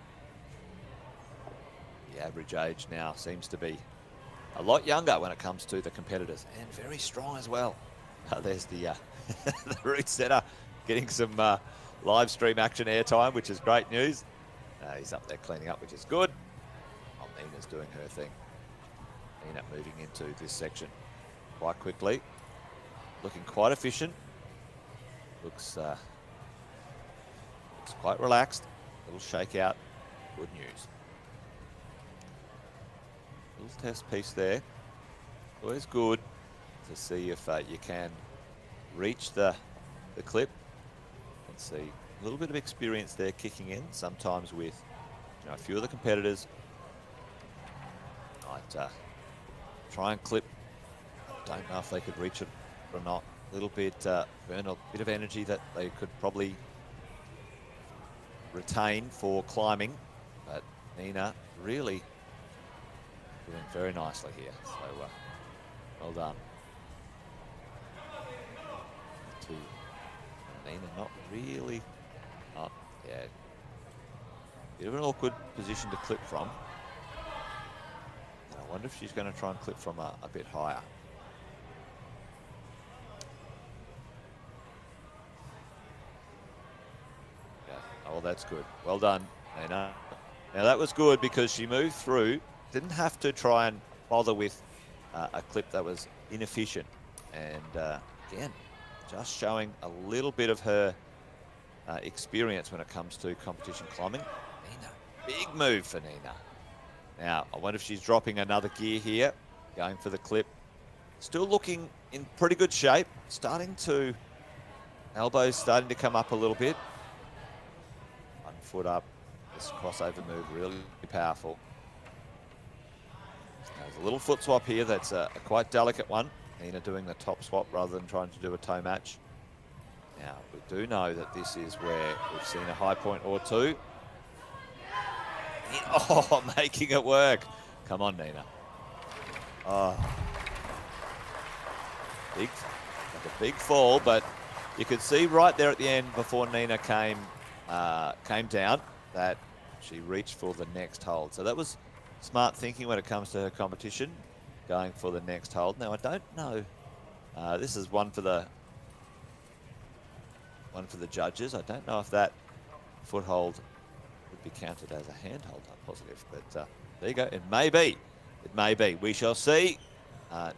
the average age now seems to be a lot younger when it comes to the competitors, and very strong as well. There's the the route setter getting some live stream action airtime, which is great news. He's up there cleaning up, which is good. Oh, Nina's doing her thing. Nina moving into this section quite quickly. Looking quite efficient. Looks quite relaxed. Little shakeout. Good news. Little test piece there. Always good to see if you can reach the the clip. And see a little bit of experience there kicking in, sometimes with a few of the competitors might try and clip. Don't know if they could reach it or not. A little bit, burn a bit of energy that they could probably retain for climbing. But Nina really doing very nicely here. So well done to Nina. Not really. Oh, yeah. Bit of an awkward position to clip from. I wonder if she's going to try and clip from a bit higher. Yeah. Oh, that's good. Well done, Nina. Now that was good because she moved through. Didn't have to try and bother with a clip that was inefficient. And again, just showing a little bit of her experience when it comes to competition climbing. Nina, big move for Nina. Now, I wonder if she's dropping another gear here, going for the clip. Still looking in pretty good shape. Elbows starting to come up a little bit. 1 foot up. This crossover move really powerful. There's a little foot swap here that's a quite delicate one. Nina doing the top swap rather than trying to do a toe match. Now, we do know that this is where we've seen a high point or two. Oh, making it work. Come on, Nina. Oh. Like a big fall, but you could see right there at the end before Nina came down that she reached for the next hold. So that was smart thinking when it comes to her competition, going for the next hold. Now, I don't know. This is one for the judges. I don't know if that foothold would be counted as a handhold. I'm positive, but there you go. It may be. It may be. We shall see.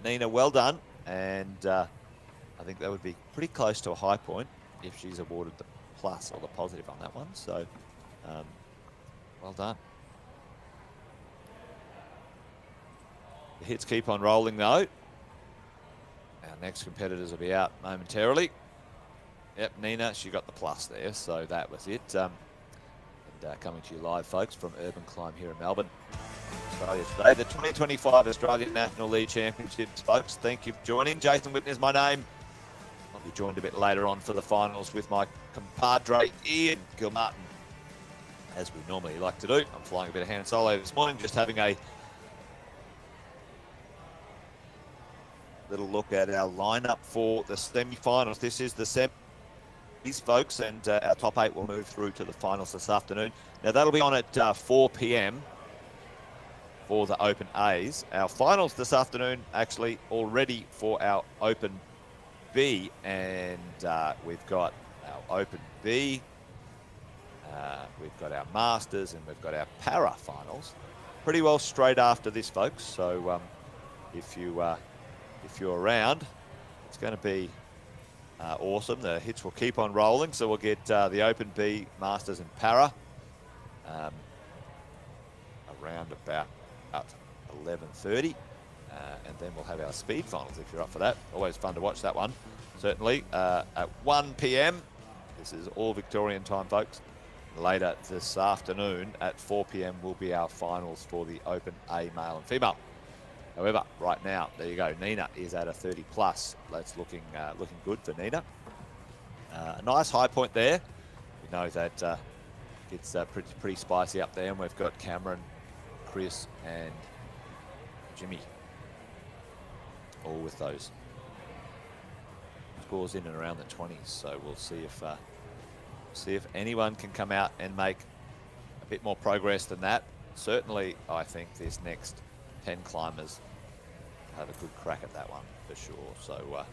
Nina, well done. And I think that would be pretty close to a high point if she's awarded the plus or the positive on that one. So, well done. The hits keep on rolling, though. Our next competitors will be out momentarily. Yep, Nina, she got the plus there, so that was it. Coming to you live, folks, from Urban Climb here in Melbourne, Australia today. The 2025 Australian National League Championships, folks. Thank you for joining. Jason Whitten is my name. I'll be joined a bit later on for the finals with my compadre, Ian Gilmartin, as we normally like to do. I'm flying a bit of hand solo this morning, just having a little look at our lineup for the semi-finals. This is the semis, folks, and our top 8 will move through to the finals this afternoon. Now, that'll be on at 4 p.m. for the Open A's. Our finals this afternoon, actually, already for our Open B, and we've got our Open B, we've got our Masters, and we've got our Para finals. Pretty well straight after this, folks. So if you're around, it's going to be awesome. The hits will keep on rolling, so we'll get the Open B, Masters, and Para around about 11:30, and then we'll have our speed finals if you're up for that. Always fun to watch that one, certainly. At 1 p.m. This is all Victorian time, folks. Later this afternoon at 4 p.m. will be our finals for the Open A, male and female. However, right now, there you go. Nina is at a 30 plus. That's looking good for Nina. A nice high point there. We know that it's pretty spicy up there, and we've got Cameron, Chris, and Jimmy, all with those scores in and around the 20s. So we'll see if anyone can come out and make a bit more progress than that. Certainly, I think this next 10 climbers have a good crack at that one for sure. So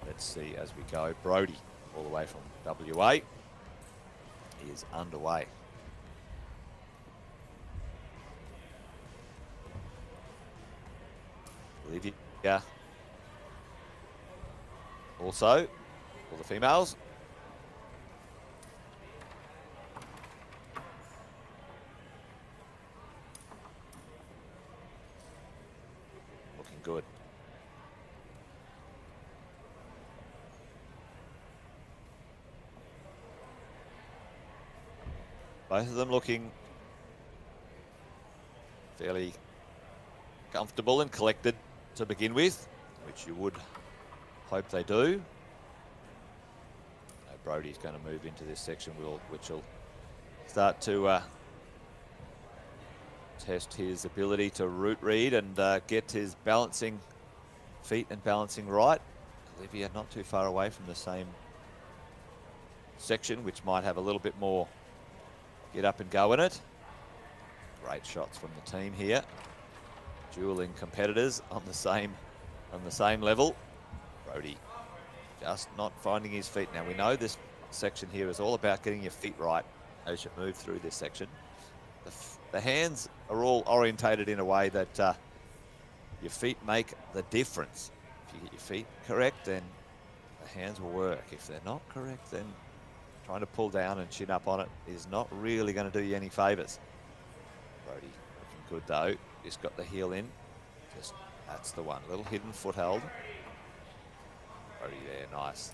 let's see as we go. Brody, all the way from WA, is underway. Olivia, also, all the females. Looking good. Both of them looking fairly comfortable and collected to begin with, which you would hope they do. Brody's going to move into this section, which will start to test his ability to route read and get his balancing feet and balancing right. Olivia not too far away from the same section, which might have a little bit more get up and go in it. Great shots from the team here. Dueling competitors on the same level. Brody just not finding his feet. Now we know this section here is all about getting your feet right as you move through this section. The hands are all orientated in a way that your feet make the difference. If you get your feet correct, then the hands will work. If they're not correct, then trying to pull down and chin up on it is not really going to do you any favours. Brody looking good though. Just got the heel in. That's the one. Little hidden foothold. Brody there, nice.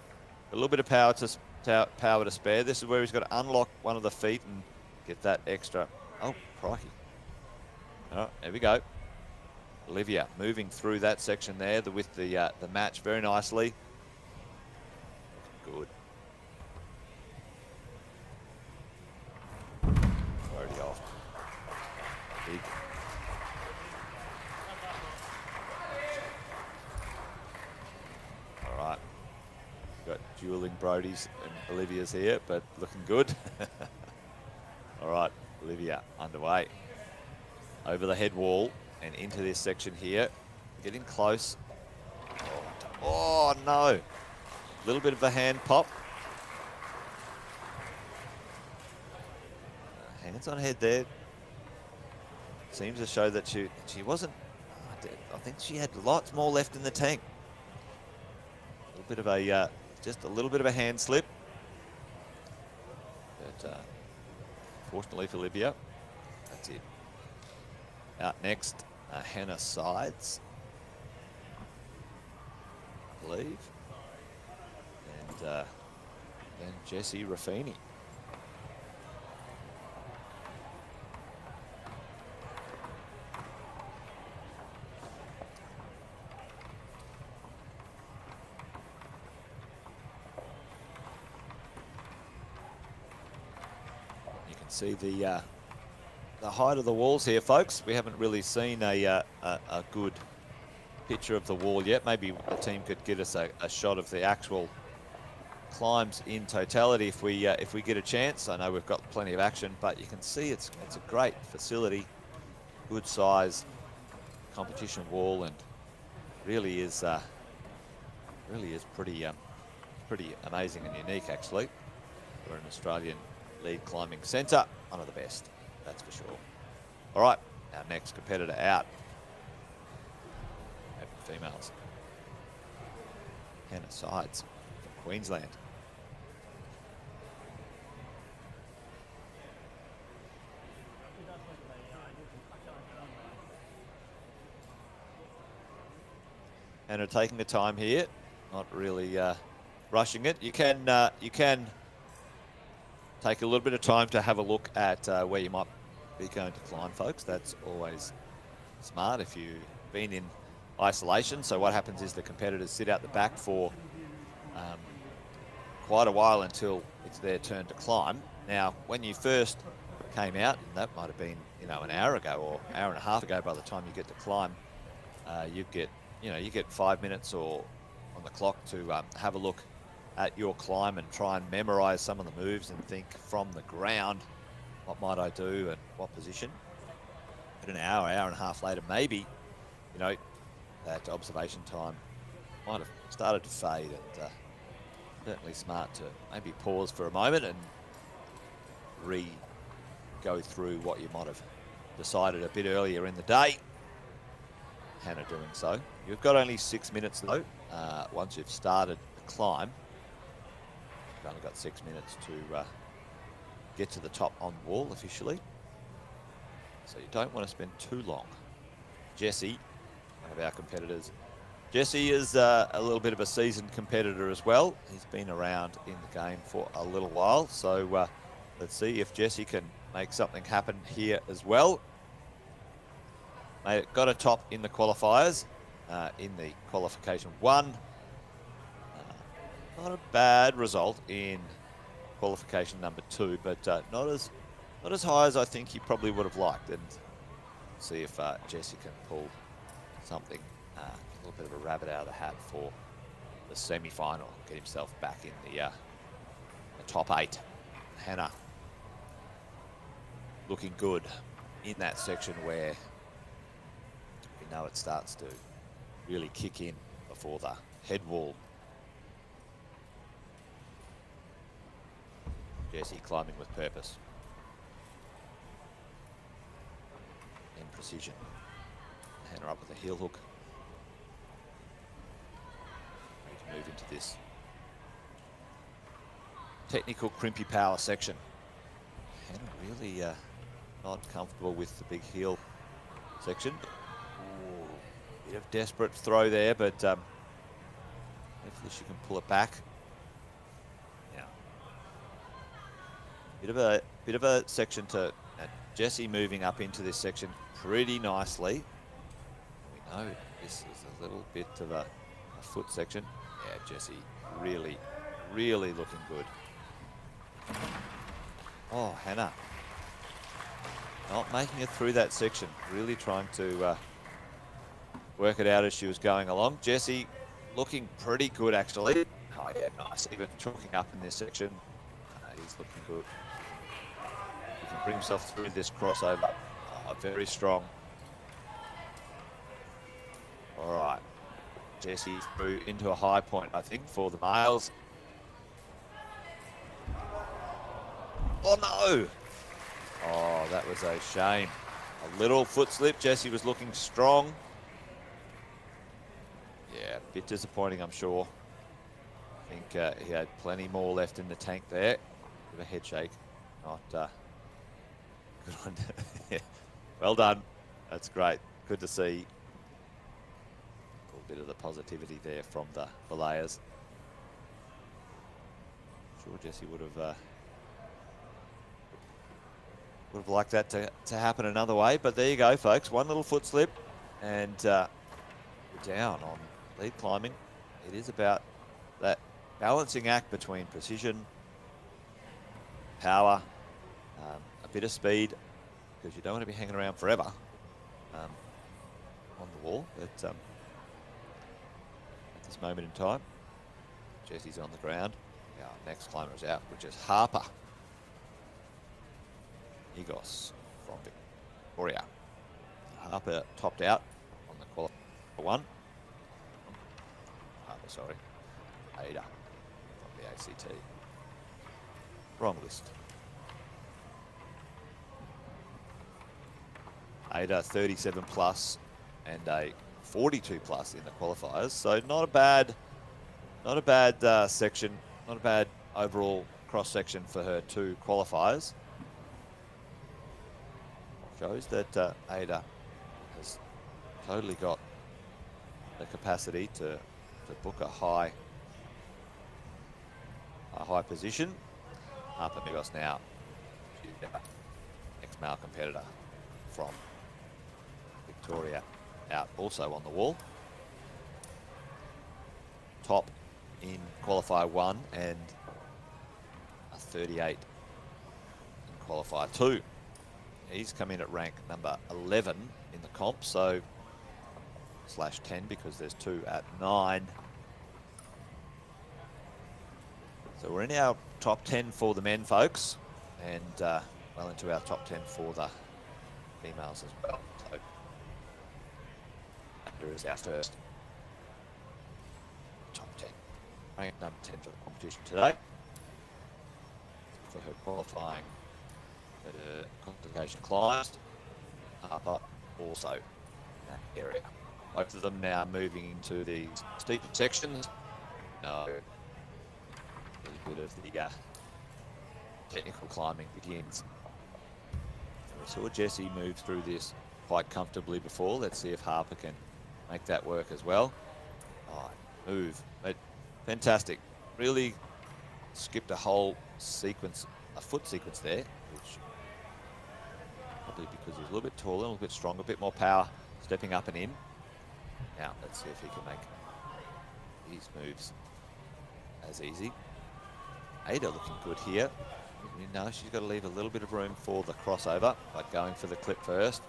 A little bit of power to spare. This is where he's got to unlock one of the feet and get that extra. Oh, crikey. Oh, there we go. Olivia moving through that section there with the match very nicely. Good. Brody off. Big. All right. Got dueling Brodies and Olivia's here, but looking good. All right, Olivia underway. Over the head wall and into this section here. Getting close. Oh no. A little bit of a hand pop. Hands on head there. Seems to show that she wasn't. I think she had lots more left in the tank. A little bit of a just a little bit of a hand slip. But fortunately for Olivia, that's it. Out next, Hannah Sides, I believe, and then Jessie Raffini. You can see the height of the walls here, folks. We haven't really seen a good picture of the wall yet. Maybe the team could get us a shot of the actual climbs in totality if we get a chance. I know we've got plenty of action, but you can see it's a great facility, good size competition wall, and really is pretty amazing and unique actually. We're an Australian lead climbing centre, one of the best. That's for sure. All right, our next competitor out. Females. Hannah Sides from Queensland. Hannah taking the time here, not really rushing it. You can take a little bit of time to have a look at where you might be going to climb, folks. That's always smart if you've been in isolation. So what happens is the competitors sit out the back for quite a while until it's their turn to climb. Now, when you first came out, and that might have been, an hour ago or hour and a half ago by the time you get to climb, you get 5 minutes or on the clock to have a look at your climb and try and memorize some of the moves and think from the ground, what might I do and what position. But an hour and a half later, maybe, that observation time might have started to fade, and certainly smart to maybe pause for a moment and go through what you might have decided a bit earlier in the day. Hannah doing so. You've got only 6 minutes though. Once you've started the climb, you've only got 6 minutes to get to the top on the wall officially. So you don't want to spend too long. Jessie, one of our competitors. Jessie is a little bit of a seasoned competitor as well. He's been around in the game for a little while. So let's see if Jessie can make something happen here as well. Got a top in the qualifiers, in the qualification 1. Not a bad result in qualification number 2, but not as high as I think he probably would have liked. And see if Jesse can pull something, a little bit of a rabbit out of the hat for the semi-final, get himself back in the top 8. Hannah looking good in that section where we know it starts to really kick in before the head wall. Jesse climbing with purpose and precision. Hannah up with a heel hook. Ready to move into this technical crimpy power section. Hannah really not comfortable with the big heel section. Ooh, bit of desperate throw there, but hopefully she can pull it back. Yeah. Bit of a section to Jesse moving up into this section pretty nicely. We know this is a little bit of a foot section. Yeah, Jesse really looking good. Oh, Hannah not making it through that section. Really trying to work it out as she was going along. Jesse looking pretty good, actually. Oh, yeah, nice. Even chalking up in this section. He's looking good. He can bring himself through this crossover. Oh, very strong. All right. Jesse through into a high point, I think, for the males. Oh, no. Oh, that was a shame. A little foot slip. Jesse was looking strong. Yeah, a bit disappointing, I'm sure. I think he had plenty more left in the tank there. Bit of a head shake. Not good one. Yeah. Well done. That's great. Good to see a little bit of the positivity there from the belayers. I'm sure Jesse would have liked that to happen another way, but there you go, folks. One little foot slip, and we're down on lead climbing. It is about that balancing act between precision, power, a bit of speed, because you don't want to be hanging around forever on the wall. But at this moment in time, Jesse's on the ground. Our next climber is out, which is Harper Igos from Victoria. Harper topped out on the qualifier 1. Harper, sorry. Ada from the ACT. Wrong list. Ada 37 plus and a 42 plus in the qualifiers. So not a bad section, not a bad overall cross section for her 2 qualifiers. Shows that Ada has totally got the capacity to book a high position. Harper Migos now, ex-male competitor from Victoria, out also on the wall. Top in qualifier 1 and a 38 in qualifier 2. He's come in at rank number 11 in the comp, so /10 because there's 2 at 9. So we're in our top 10 for the men, folks, and well into our top 10 for the females as well. So Under is our first top 10. Rank number 10 for the competition today. For her qualifying qualification climbs. Harper also in that area. Both of them now moving into these steep sections. No, a bit of the technical climbing begins. We saw Jesse move through this quite comfortably before. Let's see if Harper can make that work as well. Oh, move, but fantastic. Really skipped a whole sequence, a foot sequence there, which Probably because he's a little bit taller, a little bit stronger, a bit more power, stepping up and in. Now, let's see if he can make these moves as easy. Ada looking good here. You know, she's got to leave a little bit of room for the crossover by going for the clip first.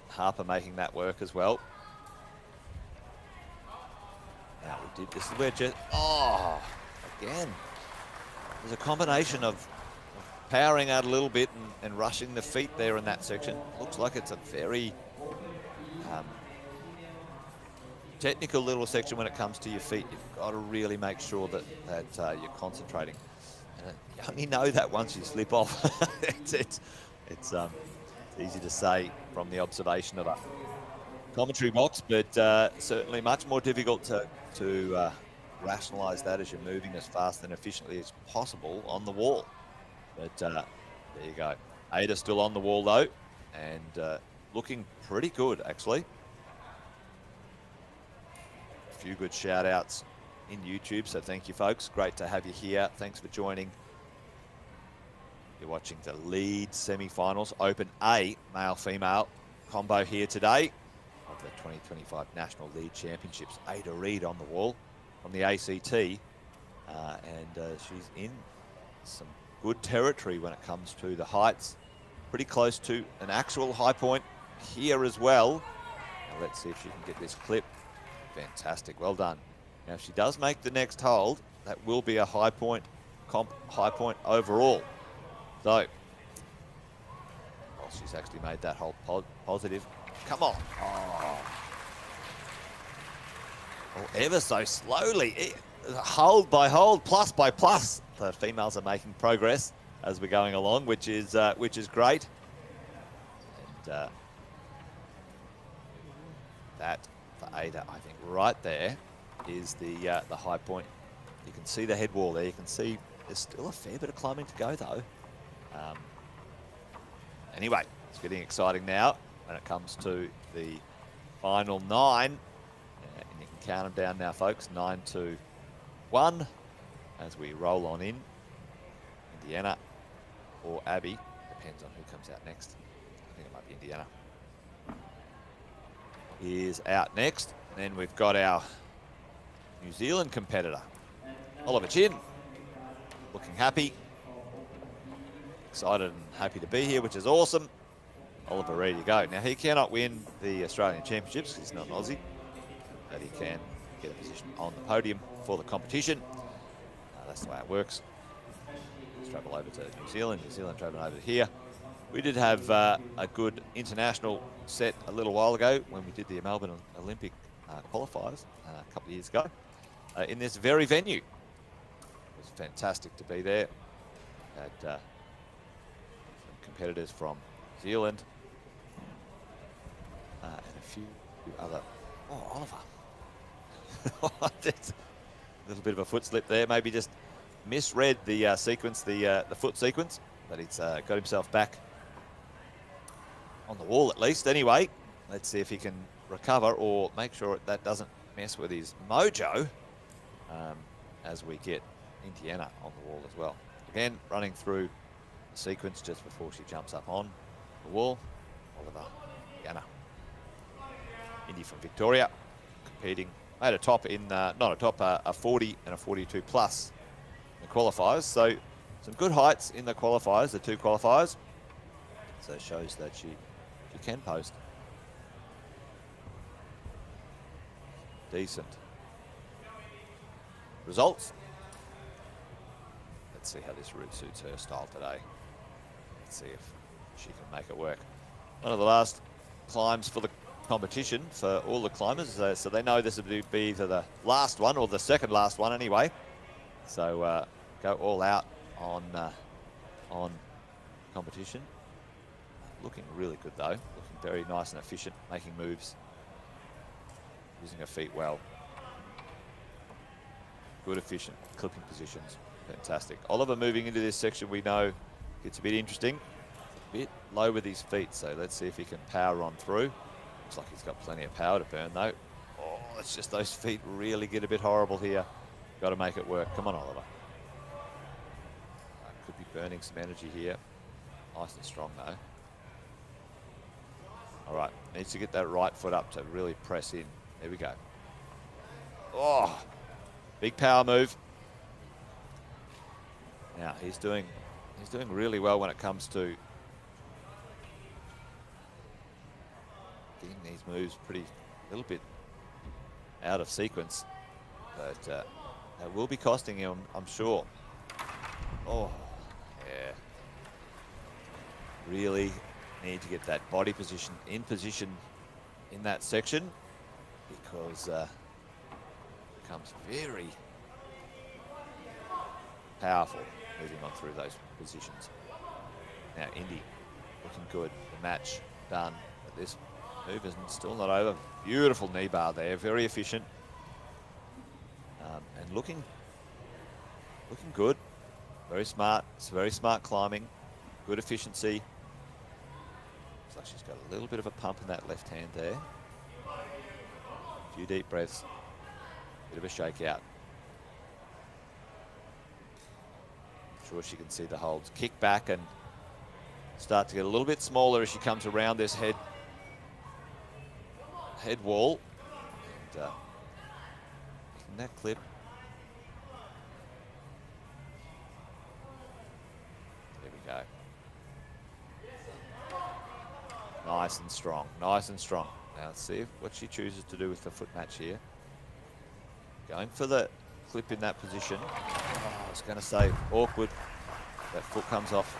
Harper making that work as well. Now we did, this is where just, oh, again. There's a combination of powering out a little bit and rushing the feet there in that section. Looks like it's a very technical little section when it comes to your feet. You've got to really make sure that you're concentrating. And you only know that once you slip off. It's easy to say from the observation of a commentary box, but certainly much more difficult to rationalize that as you're moving as fast and efficiently as possible on the wall. But there you go. Ada still on the wall though, and looking pretty good actually. A few good shout outs in YouTube, so thank you folks. Great to have you here. Thanks for joining. You're watching the lead semi-finals, Open A, male-female combo here today of the 2025 National Lead Championships. Ada Reid on the wall from the ACT, and she's in some good territory when it comes to the heights. Pretty close to an actual high point here as well. Now let's see if she can get this clip. Fantastic, well done. Now if she does make the next hold, that will be a high point overall. So, well, she's actually made that hold positive. Come on. Oh, ever so slowly. Hold by hold, plus by plus. The females are making progress as we're going along, which is great. And that for Ada, I think, right there is the high point. You can see the head wall there. You can see there's still a fair bit of climbing to go though. Anyway, it's getting exciting now when it comes to the final 9. And you can count them down now, folks. 9 to 1 as we roll on in. Indiana or Abby. Depends on who comes out next. I think it might be Indiana. Is out next. And then we've got our New Zealand competitor, Oliver Chin. Looking happy. Excited and happy to be here, which is awesome. Oliver, ready to go. Now, he cannot win the Australian Championships because he's not an Aussie, but he can get a position on the podium for the competition. That's the way it works. Let's travel over to New Zealand. New Zealand traveling over here. We did have a good international set a little while ago when we did the Melbourne Olympic qualifiers a couple of years ago in this very venue. It was fantastic to be there. Had some competitors from New Zealand and a few other. Oh, Oliver! That's a little bit of a foot slip there. Maybe just misread the sequence, the foot sequence, but he's got himself back on the wall at least. Anyway, let's see if he can recover or make sure that doesn't mess with his mojo as we get Indiana on the wall as well. Again, running through the sequence just before she jumps up on the wall. Oliver, Indiana. Indy from Victoria, competing. Made a top in, not a top, a 40 and a 42 plus in the qualifiers. So some good heights in the qualifiers, the 2 qualifiers. So it shows that she can post. Decent results. Let's see how this route suits her style today. Let's see if she can make it work. One of the last climbs for the competition for all the climbers, so they know this will be either the last one or the second last one anyway. So go all out on competition. Looking really good though, looking very nice and efficient, making moves, using her feet well. Good, efficient, clipping positions, fantastic. Oliver moving into this section, we know gets a bit interesting. A bit low with his feet, so let's see if he can power on through. Looks like he's got plenty of power to burn though. Oh, it's just those feet really get a bit horrible here. Got to make it work. Come on, Oliver. Could be burning some energy here. Nice and strong though. Needs to get that right foot up to really press in. There we go. Oh, big power move. Now he's doing really well when it comes to getting these moves a little bit out of sequence, but that will be costing him, I'm sure. Oh, yeah. Really need to get that body position in that section, because it becomes very powerful moving on through those positions. Now Indy looking good. The match done, but this move is still not over. Beautiful knee bar there, very efficient, and looking good. Very smart. It's very smart climbing, good efficiency. Looks like she's got a little bit of a pump in that left hand there. A few deep breaths, bit of a shakeout. Sure she can see the holds. Kick back and start to get a little bit smaller as she comes around this head wall. And in that clip. There we go. Nice and strong, nice and strong. Now let's see what she chooses to do with the foot match here. Going for the clip in that position. Oh, I was going to say awkward. That foot comes off,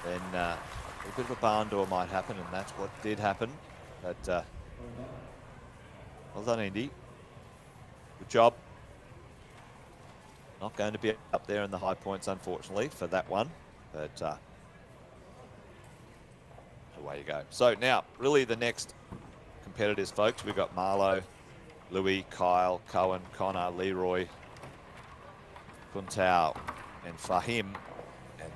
then a little bit of a barn door might happen, and that's what did happen. But well done, Indy. Good job. Not going to be up there in the high points, unfortunately, for that one. But away you go. So now, really the next competitors, folks. We've got Marlo, Louis, Kyle, Cohen, Connor, Leroy, Kuntao, and Fahim, and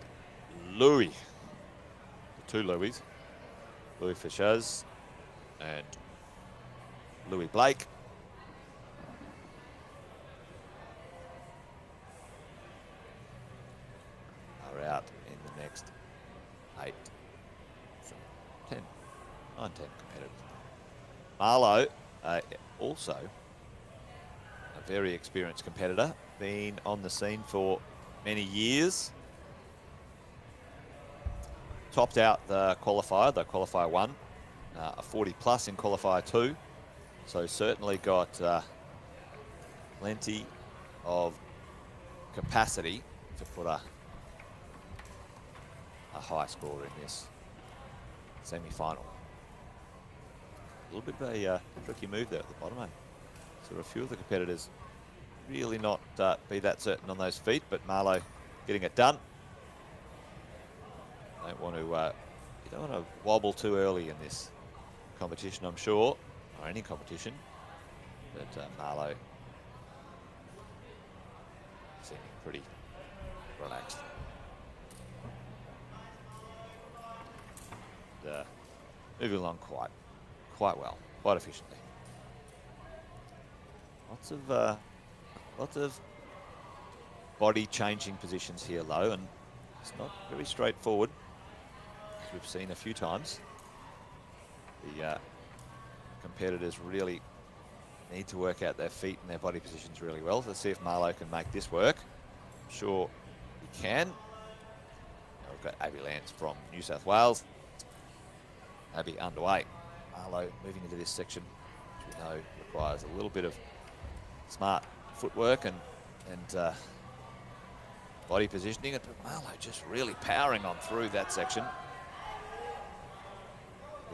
Louis. The two Louis. Louis Fischers and Louis Blake. Are out in the next 8, 10, 9, 10 competitors. Marlo, also a very experienced competitor, been on the scene for many years. Topped out the qualifier 1, a 40 plus in qualifier 2. So certainly got plenty of capacity to put a high score in this semi-final. A little bit of a tricky move there at the bottom, eh? So a few of the competitors really not be that certain on those feet, but Marlo getting it done. You don't want to wobble too early in this competition, I'm sure, or any competition. But Marlo seeming pretty relaxed. Moving along quite well, quite efficiently. Lots of body changing positions here low, and it's not very straightforward, as we've seen a few times. The competitors really need to work out their feet and their body positions really well. Let's see if Marlo can make this work. I'm sure he can. Now we've got Abby Lance from New South Wales. Abby underway. Marlo moving into this section, which we know requires a little bit of smart footwork and body positioning. And Marlo just really powering on through that section,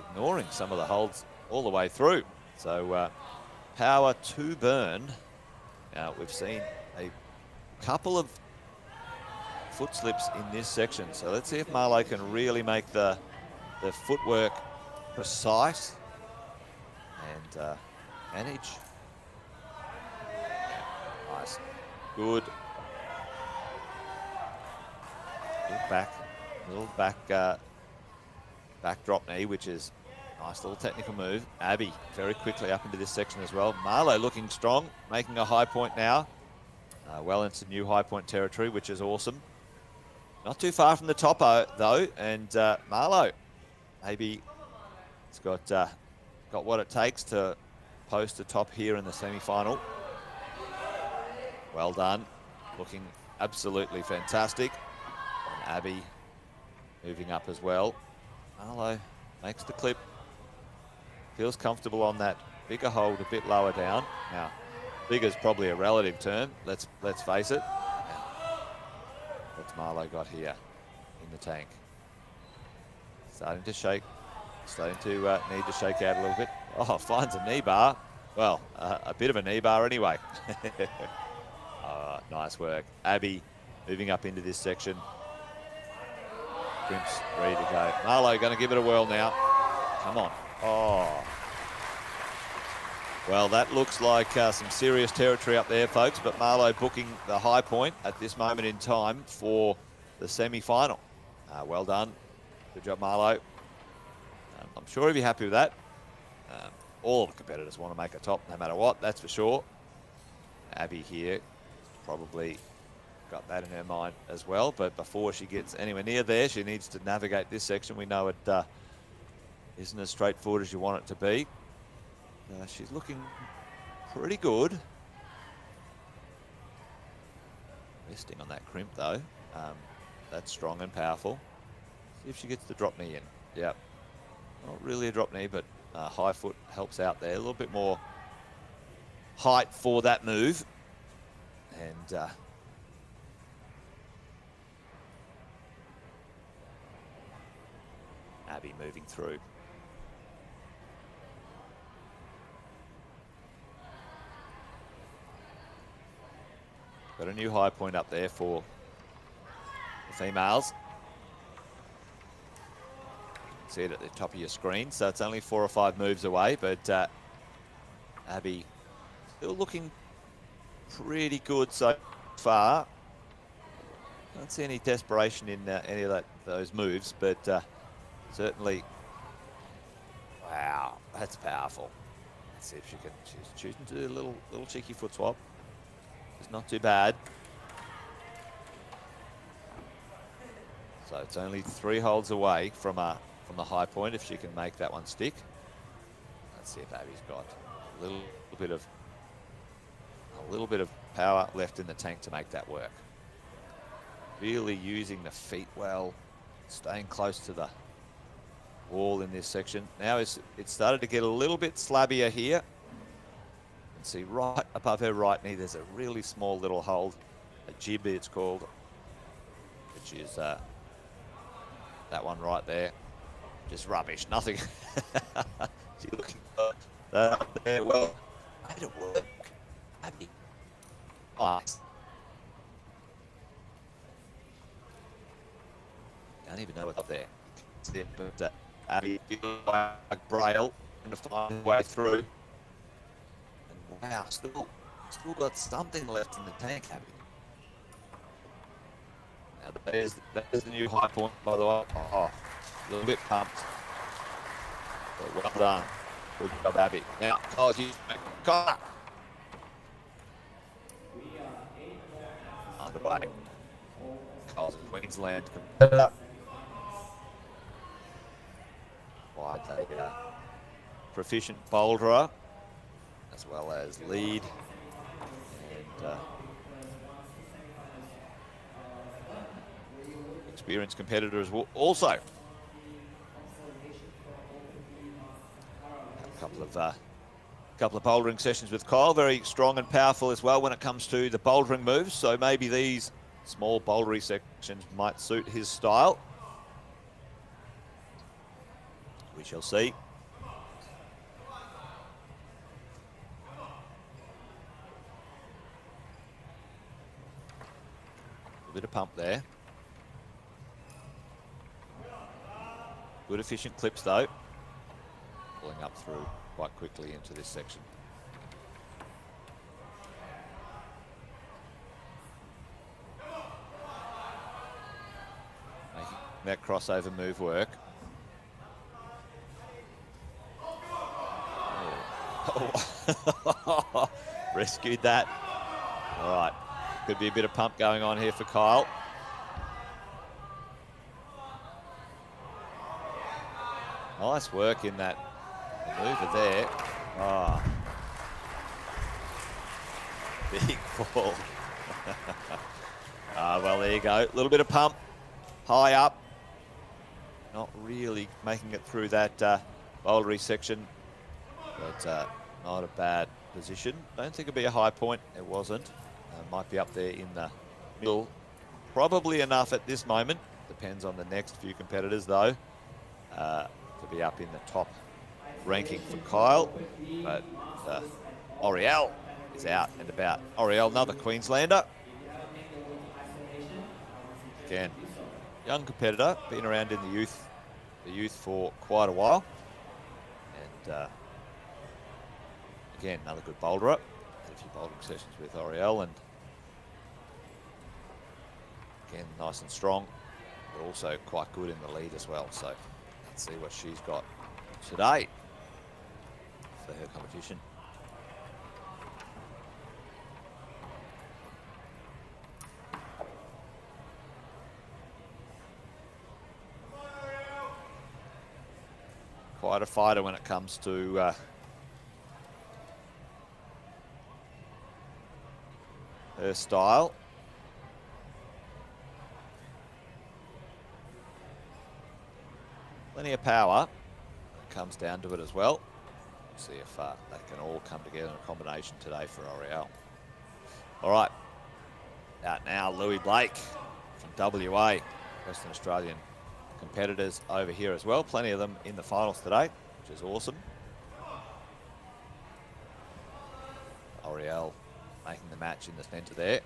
ignoring some of the holds all the way through. So power to burn. Now we've seen a couple of foot slips in this section. So let's see if Marlo can really make the footwork precise and manage. Nice, good little back drop knee, which is a nice little technical move. Abby very quickly up into this section as well. Marlo looking strong, making a high point now. Well into new high point territory, which is awesome. Not too far from the top though, and Marlo maybe it's got got what it takes to post a top here in the semi-final. Well done. Looking absolutely fantastic. And Abby moving up as well. Marlowe makes the clip. Feels comfortable on that bigger hold, a bit lower down. Now, bigger's probably a relative term. Let's face it. What's Marlowe got here in the tank? Starting to shake. Starting to need to shake out a little bit. Oh, finds a knee bar. Well, a bit of a knee bar anyway. Nice work. Abby moving up into this section. Crimps ready to go. Marlowe going to give it a whirl now. Come on. Oh. Well, that looks like some serious territory up there, folks, but Marlowe booking the high point at this moment in time for the semi-final. Well done. Good job, Marlowe. I'm sure he'll be happy with that. All the competitors want to make a top no matter what, that's for sure. Abby here probably got that in her mind as well, but before she gets anywhere near there, she needs to navigate this section. We know it isn't as straightforward as you want it to be. She's looking pretty good. Resting on that crimp though. That's strong and powerful. See if she gets the drop knee in. Yep. Not really a drop knee, but high foot helps out there. A little bit more height for that move. And Abby moving through. Got a new high point up there for the females. See it at the top of your screen, so it's only 4 or 5 moves away, but Abby still looking pretty good so far. Don't see any desperation in any of those moves, but certainly, wow, that's powerful. Let's see if she can. She's choosing to do a little cheeky foot swap. It's not too bad. So it's only 3 holds away from the high point if she can make that one stick. Let's see if Abby's got a little bit of power left in the tank to make that work. Really using the feet well, staying close to the wall in this section. Now it started to get a little bit slabbier here. And see right above her right knee, there's a really small little hold, a jib it's called, which is that one right there. Just rubbish, nothing. She's looking for that up there. Well, made it work. Abby. Nice. Don't even know what's up there. But Abby, like Braille, going to find her way through. And wow, still got something left in the tank, Abby. Now there's the new high point, by the way. Oh, a little bit pumped. But well done. Good job, Abby. Now, Kyle's used Kyle. Underway. Kyle's a Queensland competitor. Quite a proficient boulderer, as well as lead. And experienced competitors will also. A couple of bouldering sessions with Kyle, very strong and powerful as well when it comes to the bouldering moves, so maybe these small bouldery sections might suit his style. We shall see. A bit of pump there. Good efficient clips though. Pulling up through quite quickly into this section. Making that crossover move work. Oh. Rescued that. All right. Could be a bit of pump going on here for Kyle. Nice work in that Maneuver there. Ah. Big ball. Well, there you go. A little bit of pump. High up. Not really making it through that bouldery section. But not a bad position. Don't think it'd be a high point. It wasn't. Might be up there in the middle. Probably enough at this moment. Depends on the next few competitors, though, to be up in the top ranking for Kyle. But Oriel is out and about. Oriel, another Queenslander. Again, young competitor, been around in the youth for quite a while. And again, another good boulderer. Had a few bouldering sessions with Oriel, and again, nice and strong, but also quite good in the lead as well. So let's see what she's got today for her competition. Quite a fighter when it comes to her style. Plenty of power. It comes down to it as well. See if they can all come together in a combination today for Oriel. All right, out now, Louis Blake from WA, Western Australian competitors over here as well. Plenty of them in the finals today, which is awesome. Oriel making the match in the centre there.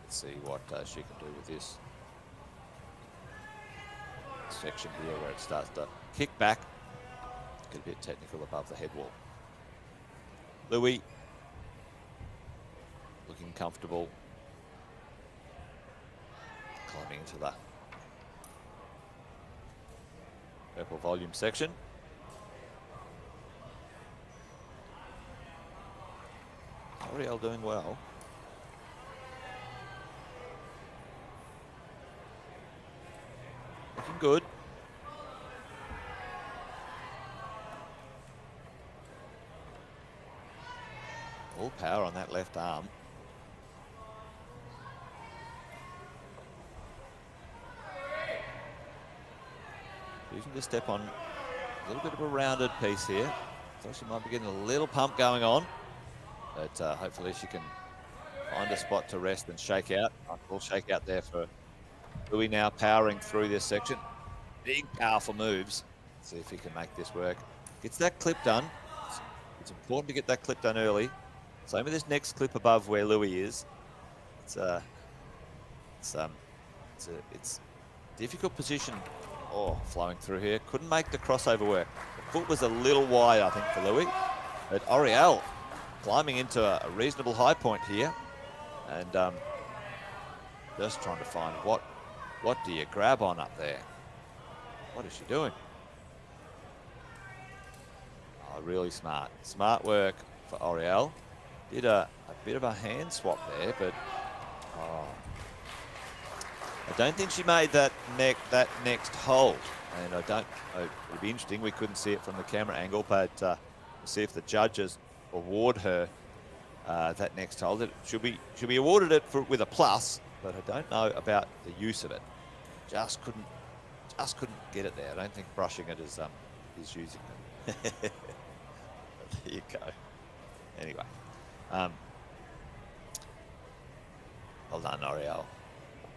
Let's see what she can do with this section here where it starts to kick back, get a bit technical above the head wall. Louis looking comfortable, climbing into the purple volume section. Oriel doing well. Looking good. All power on that left arm. Using to step on a little bit of a rounded piece here. Thought she might be getting a little pump going on, but hopefully she can find a spot to rest and shake out. We'll shake out there for Louis now, powering through this section. Big, powerful moves. Let's see if he can make this work. Gets that clip done. It's important to get that clip done early. Same with this next clip above where Louis is. It's a difficult position. Oh, flowing through here. Couldn't make the crossover work. The foot was a little wide, I think, for Louis. But Oriel climbing into a reasonable high point here. And just trying to find what do you grab on up there? What is she doing? Oh, really smart. Smart work for Oriel. Did a bit of a hand swap there, but oh, I don't think she made that next hold. And it'd be interesting. We couldn't see it from the camera angle, but we'll see if the judges award her that next hold. It should be awarded it with a plus, but I don't know about the use of it. Just couldn't get it there. I don't think brushing it is using it. There you go. Anyway, well done, Oriel.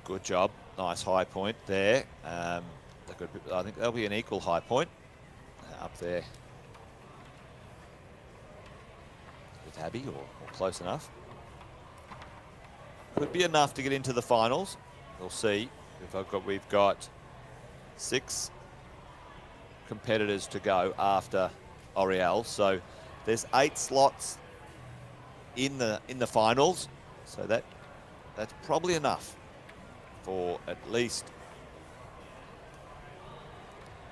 Good job. Nice high point there. I think there'll be an equal high point up there with Abby, or close enough. Could be enough to get into the finals. We'll see. We've got 6 competitors to go after Oriel, so there's 8 slots in the finals. So that's probably enough for at least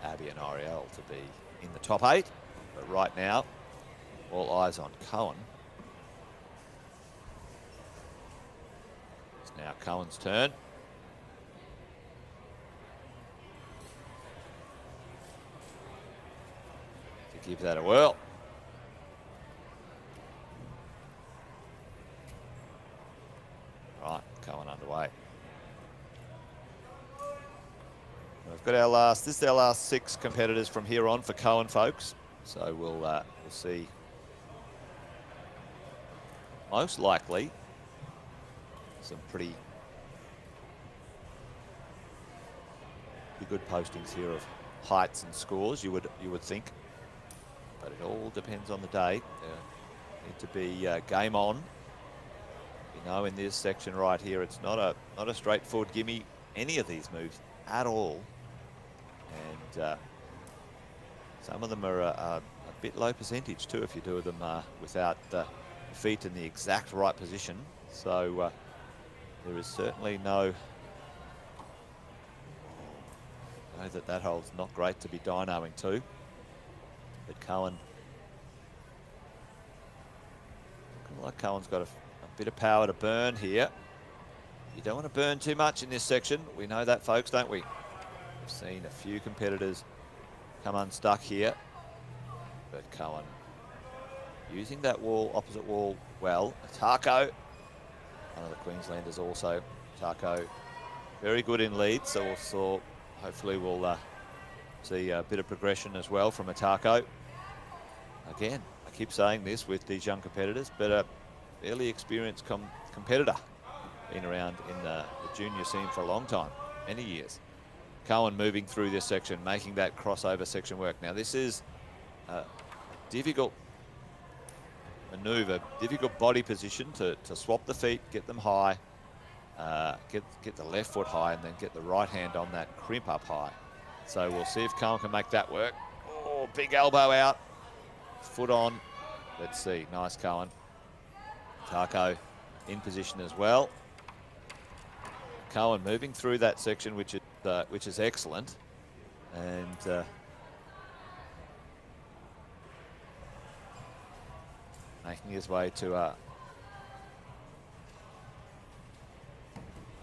Abby and Oriel to be in the top 8. But right now, all eyes on Cohen. It's now Cohen's turn. give that a whirl. Right, Cohen underway. We've got our last, this is our last 6 competitors from here on for Cohen, folks. So we'll see. Most likely, some pretty good postings here of heights and scores. You would think, but it all depends on the day. Need to be game on. You know, in this section right here, it's not a straightforward gimme any of these moves at all, and some of them are a bit low percentage too if you do them without the feet in the exact right position. So there is certainly no that hole's not great to be dynoing to, but Cohen, looking like Cohen's got a bit of power to burn here. You don't want to burn too much in this section. We know that, folks, don't we? We've seen a few competitors come unstuck here, but Cohen using that wall, opposite wall, well. Taco, one of the Queenslanders also. Taco, very good in lead, so also hopefully we'll see a bit of progression as well from Atako. Again, I keep saying this with these young competitors, but a fairly experienced competitor. Been around in the junior scene for a long time, many years. Cohen moving through this section, making that crossover section work. Now this is a difficult maneuver, difficult body position to swap the feet, get them high, get the left foot high, and then get the right hand on that crimp up high. So we'll see if Cohen can make that work. Oh, big elbow out, foot on. Let's see, nice Cohen. Taco in position as well. Cohen moving through that section, which is excellent, and making his way to a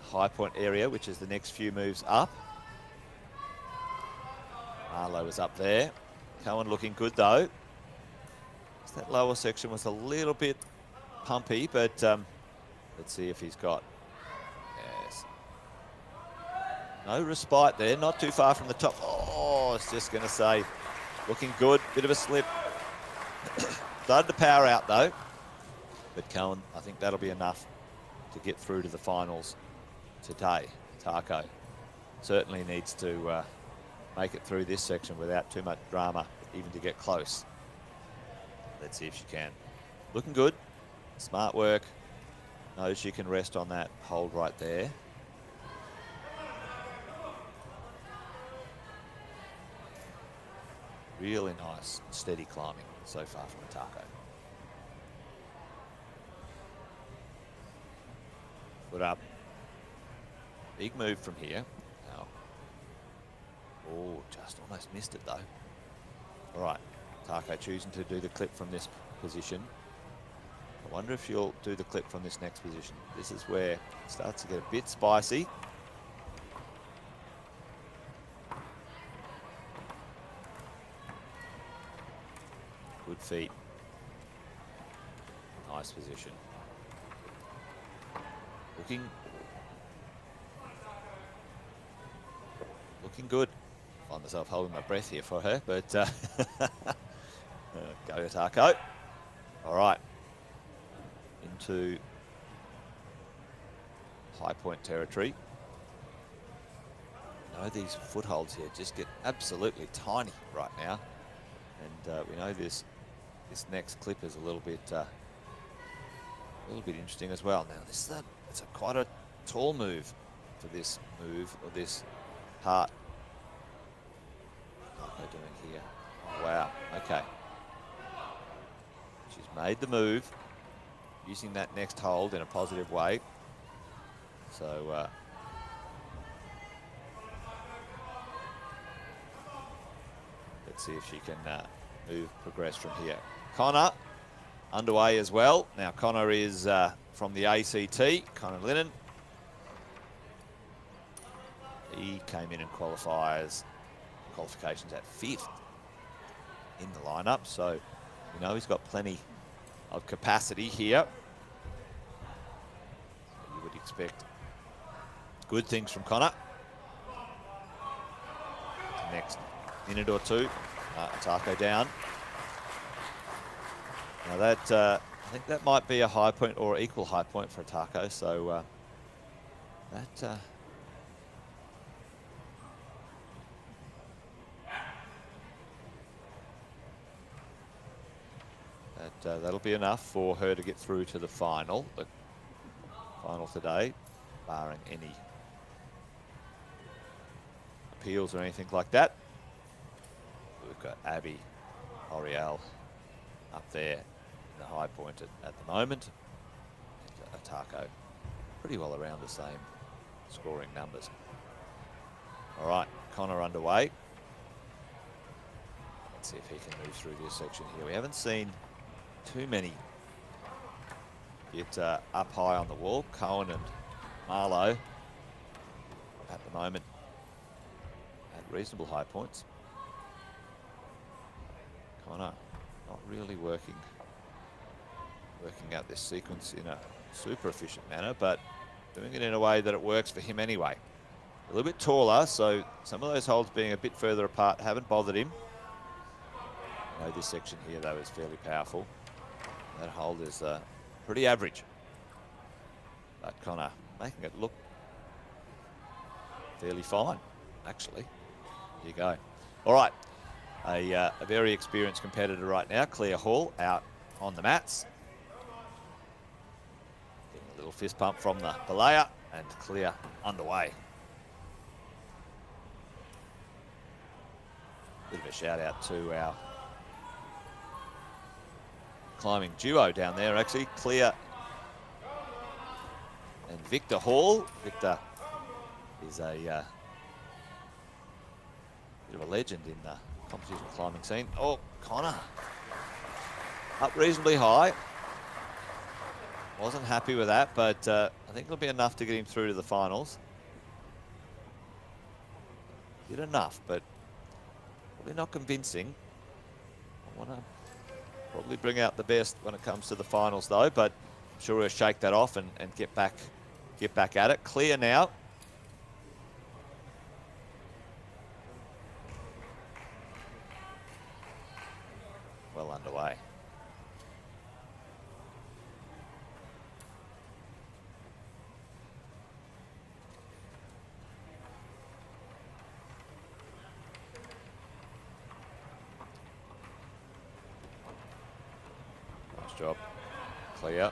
high point area, which is the next few moves up. Marlowe is up there. Cohen looking good though. That lower section was a little bit pumpy, but let's see if he's got, yes, no respite there, not too far from the top. Oh, I was just going to say, looking good, bit of a slip. Started to power out though, but Cohen, I think that'll be enough to get through to the finals today. Taco certainly needs to make it through this section without too much drama, even to get close. Let's see if she can. Looking good, smart work. Knows she can rest on that hold right there. Really nice, steady climbing so far from Taco. Put up. Big move from here. Now, oh, just almost missed it though. All right, Taco choosing to do the clip from this position. I wonder if she'll do the clip from this next position. This is where it starts to get a bit spicy. Good feet. Nice position. Looking good. Find myself holding my breath here for her, but go to Taco. All right. Into high point territory. I know these footholds here just get absolutely tiny right now, and we know this next clip is a little bit interesting as well. Now this is it's quite a tall move for this move or this part. What are they doing here? Oh, wow. Okay. She's made the move, using that next hold in a positive way. So let's see if she can progress from here. Connor underway as well. Now Connor is from the ACT, Connor Lennon. He came in qualifications at 5th in the lineup, so you know he's got plenty of capacity here. So you would expect good things from Connor. Next minute or two, Taco down. Now that I think that might be a high point or equal high point for Taco. So that'll be enough for her to get through to the final. The final today, barring any appeals or anything like that. We've got Abby Oriel up there in the high point at the moment. And Taco pretty well around the same scoring numbers. All right, Connor underway. Let's see if he can move through this section here. We haven't seen too many get up high on the wall. Cohen and Marlowe at the moment at reasonable high points. Connor not really working out this sequence in a super efficient manner, but doing it in a way that it works for him anyway. A little bit taller, so some of those holds being a bit further apart haven't bothered him. I know this section here though is fairly powerful. That hold is pretty average, but Connor making it look fairly fine, actually. There you go. All right, a very experienced competitor right now, Claire Hall, out on the mats. Getting a little fist pump from the belayer, and Claire underway. Bit of a shout out to our climbing duo down there, actually. Claire and Victor Hall. Victor is a bit of a legend in the competition climbing scene. Oh, Connor up reasonably high. Wasn't happy with that, but I think it'll be enough to get him through to the finals. Did enough, but probably not convincing. I want to probably bring out the best when it comes to the finals though, but I'm sure we'll shake that off and get back at it. Clear now. Well underway. Nice job. Clear.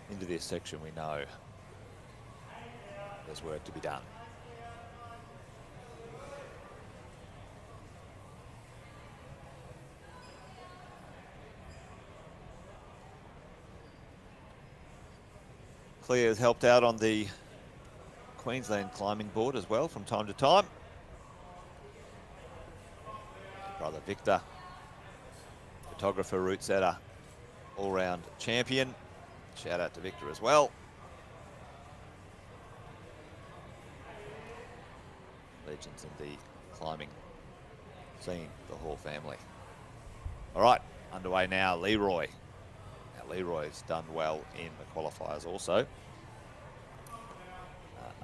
Into this section, we know there's work to be done. Clear has helped out on the Queensland climbing board as well from time to time. Brother Victor, photographer, route setter, all-round champion. Shout out to Victor as well. Legends in the climbing scene, the Hall family. All right, underway now, Leroy. Now, Leroy's done well in the qualifiers also.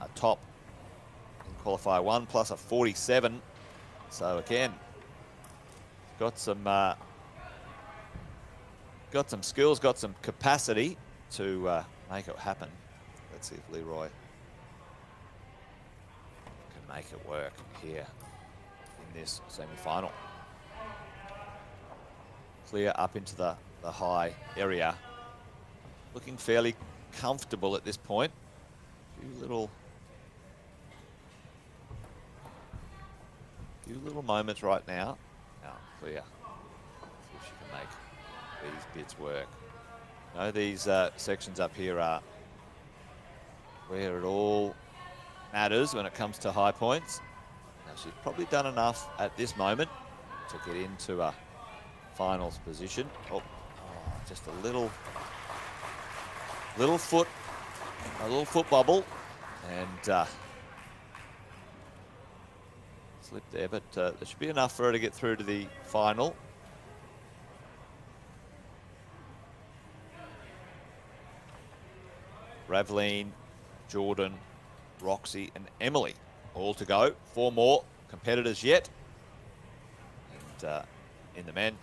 A top in qualifier 1 plus a 47. So again, got some skills, got some capacity to make it happen. Let's see if Leroy can make it work here in this semi-final. Clear up into the high area. Looking fairly comfortable at this point. Few little moments right now. Now, Clear. See if she can make these bits work. No, these sections up here are where it all matters when it comes to high points. Now, she's probably done enough at this moment to get into a finals position. Oh, just a little foot bubble. And slipped there, but there should be enough for her to get through to the final. Ravleen, Jordan, Roxy and Emily all to go. 4 more competitors yet. And in the men,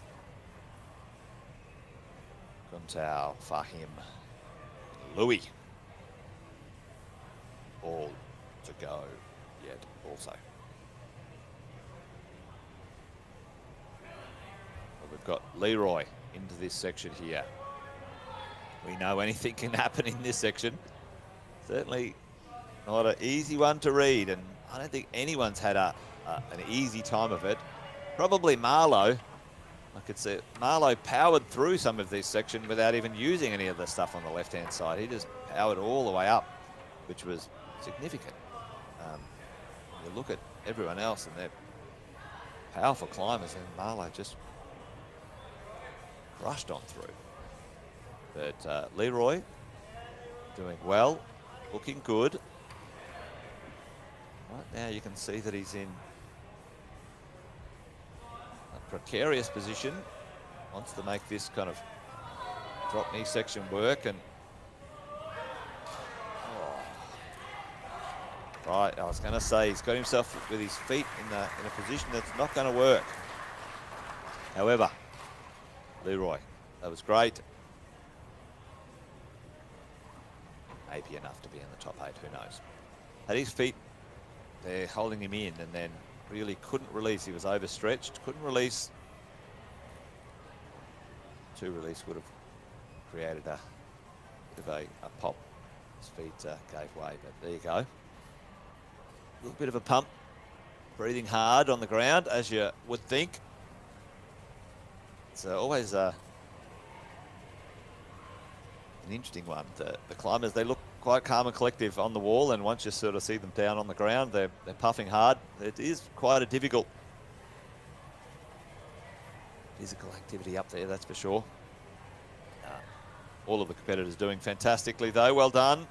Guntao, Fahim, Louis, all to go yet also. Well, we've got Leroy into this section here. We know anything can happen in this section. Certainly not an easy one to read, and I don't think anyone's had an easy time of it. Probably Marlowe. I could see Marlowe powered through some of this section without even using any of the stuff on the left-hand side. He just powered all the way up, which was significant. You look at everyone else and they're powerful climbers, and Marlowe just rushed on through. But Leroy doing well, looking good. Right now you can see that he's in a precarious position. Wants to make this kind of drop knee section work, and right, I was going to say he's got himself with his feet in a position that's not going to work. However, Leroy, that was great. Maybe enough to be in the top 8, who knows. Had his feet, they're holding him in, and then really couldn't release. He was overstretched, couldn't release. 2 release would have created a bit of a pop. His feet gave way, but there you go. A little bit of a pump. Breathing hard on the ground, as you would think. It's always an interesting one. The climbers, they look quite calm and collective on the wall, and once you sort of see them down on the ground, they're puffing hard. It is quite a difficult physical activity up there, that's for sure. All of the competitors doing fantastically though. Well done.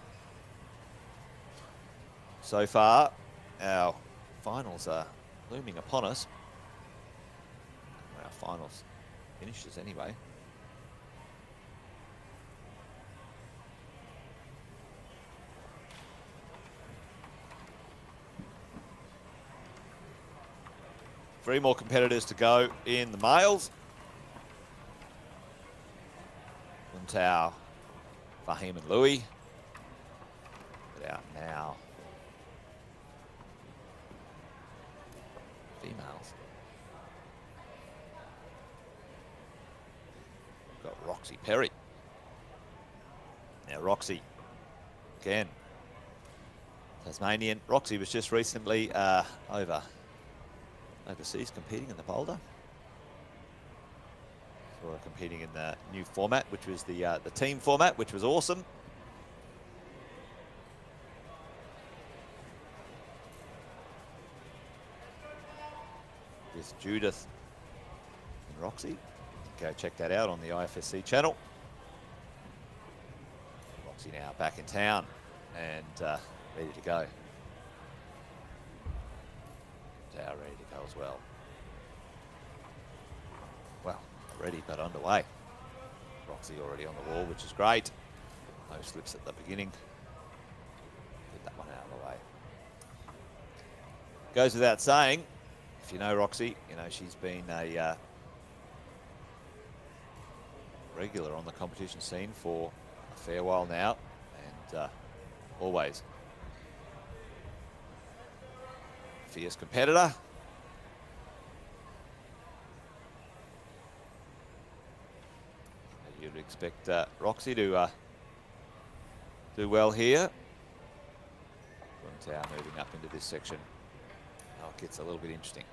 So far, our finals are looming upon us. Our finals finishes anyway. Three more competitors to go in the males. Guntao, Fahim and Louis. Get out now. Females. We've got Roxy Perry. Now Roxy, again, Tasmanian. Roxy was just recently overseas competing in the boulder. So we're competing in the new format, which was the team format, which was awesome. With Judith and Roxy. Go check that out on the IFSC channel. Roxy now back in town and ready to go. Ready to go as well. Well, not ready, but underway. Roxy already on the wall, which is great. No slips at the beginning. Get that one out of the way. Goes without saying, if you know Roxy, you know she's been a regular on the competition scene for a fair while now, and always fierce competitor. You'd expect Roxy to do well here. Guntao moving up into this section. Oh, it gets a little bit interesting.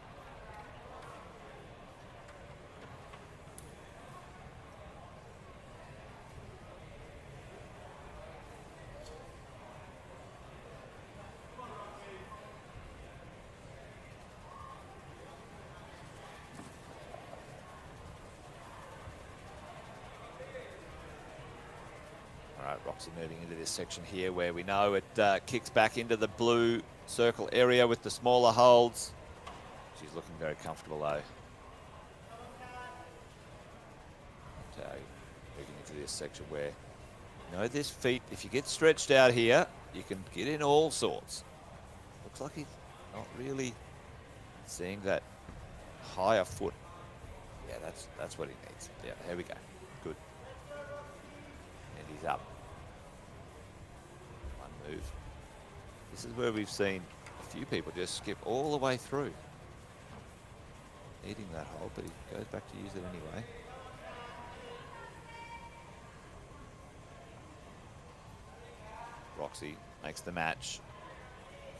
Roxy moving into this section here where we know it kicks back into the blue circle area with the smaller holds. She's looking very comfortable though. So moving into this section where, you know, this feet, if you get stretched out here, you can get in all sorts. Looks like he's not really seeing that higher foot. Yeah, that's what he needs. Yeah, here we go. Good. And he's up. One move. This is where we've seen a few people just skip all the way through. Needing that hold, but he goes back to use it anyway. Roxy makes the match.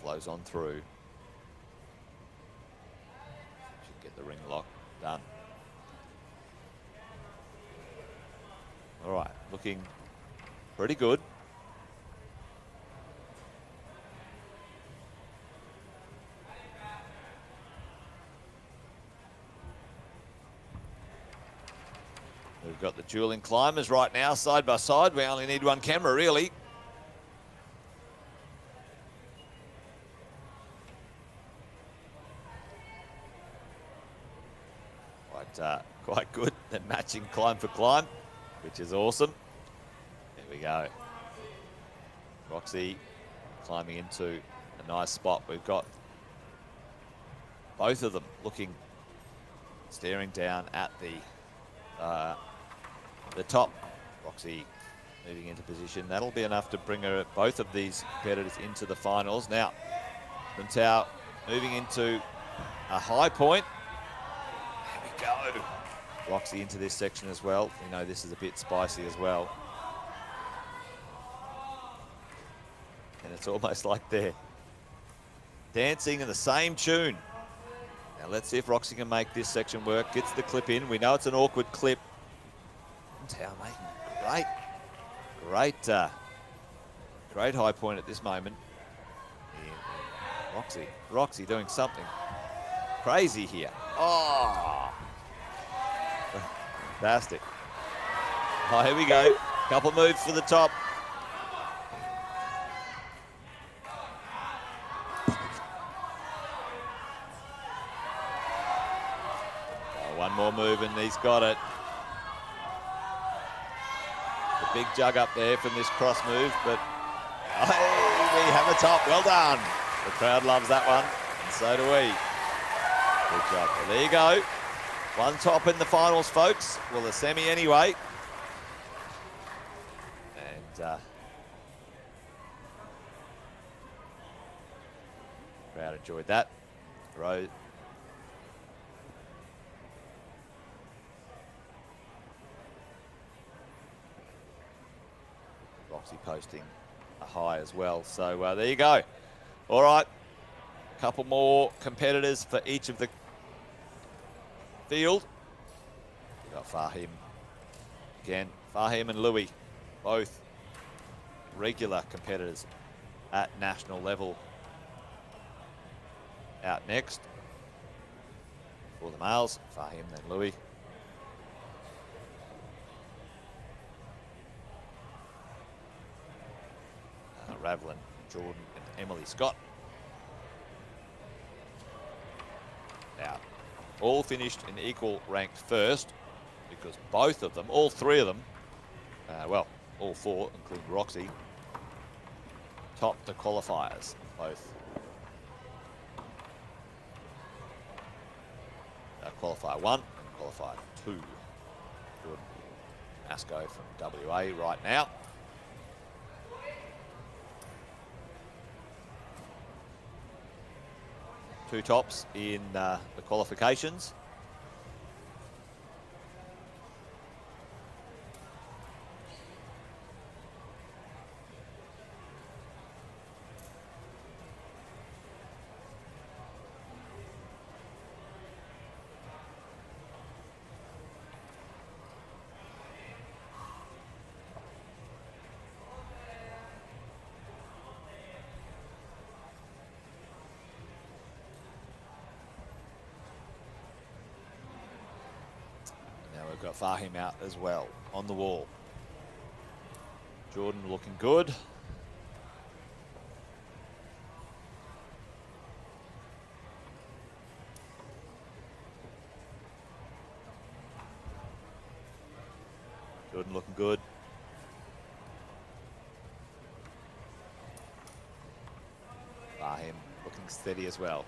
Flows on through. Should get the ring lock done. All right, looking pretty good. We've got the dueling climbers right now, side by side. We only need one camera, really. Quite good. They're matching climb for climb, which is awesome. There we go. Roxy climbing into a nice spot. We've got both of them looking, staring down at the top. Roxy moving into position. That'll be enough to bring her, both of these competitors into the finals. Now, Rintau moving into a high point. There we go. Roxy into this section as well. You know, this is a bit spicy as well. And it's almost like they're dancing in the same tune. Now let's see if Roxy can make this section work. Gets the clip in. We know it's an awkward clip. Rintau making great high point at this moment. And Roxy doing something crazy here. Oh, fantastic. Oh, here we go. Couple moves for the top. Oh, one more move and he's got it. The big jug up there from this cross move, but hey, we have a top. Well done. The crowd loves that one, and so do we. Good job. Well, there you go. One top in the finals, folks. Well, the semi anyway. And crowd enjoyed that. Rose. Roxy posting a high as well. So there you go. All right. A couple more competitors for each of the field. We've got Fahim again. Fahim and Louis, both regular competitors at national level. Out next for the males, Fahim, then Louis. Ravlin, Jordan, and Emily Scott. Now, all finished in equal ranked first because both of them, all three of them, well, all four, including Roxy, topped the qualifiers, both. Qualifier 1 and qualifier 2. Jordan Asco from WA right now. Two tops in the qualifications. Got Fahim out as well on the wall. Jordan looking good. Jordan looking good. Fahim looking steady as well.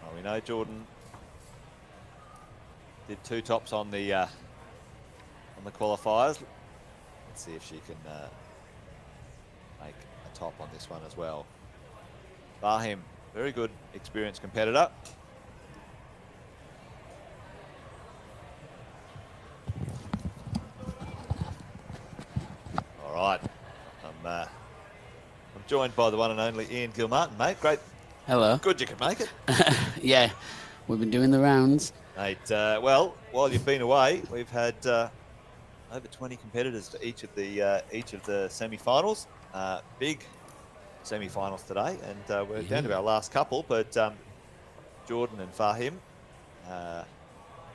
Well, we know Jordan did 2 tops on the qualifiers. Let's see if she can make a top on this one as well. Fahim, very good, experienced competitor. All right, I'm joined by the one and only Ian Gilmartin, mate. Great. Hello. Good you could make it. Yeah, we've been doing the rounds. Mate, well, while you've been away, we've had over 20 competitors to each of the semi-finals. Big semi-finals today, and we're down to our last couple, but Jordan and Fahim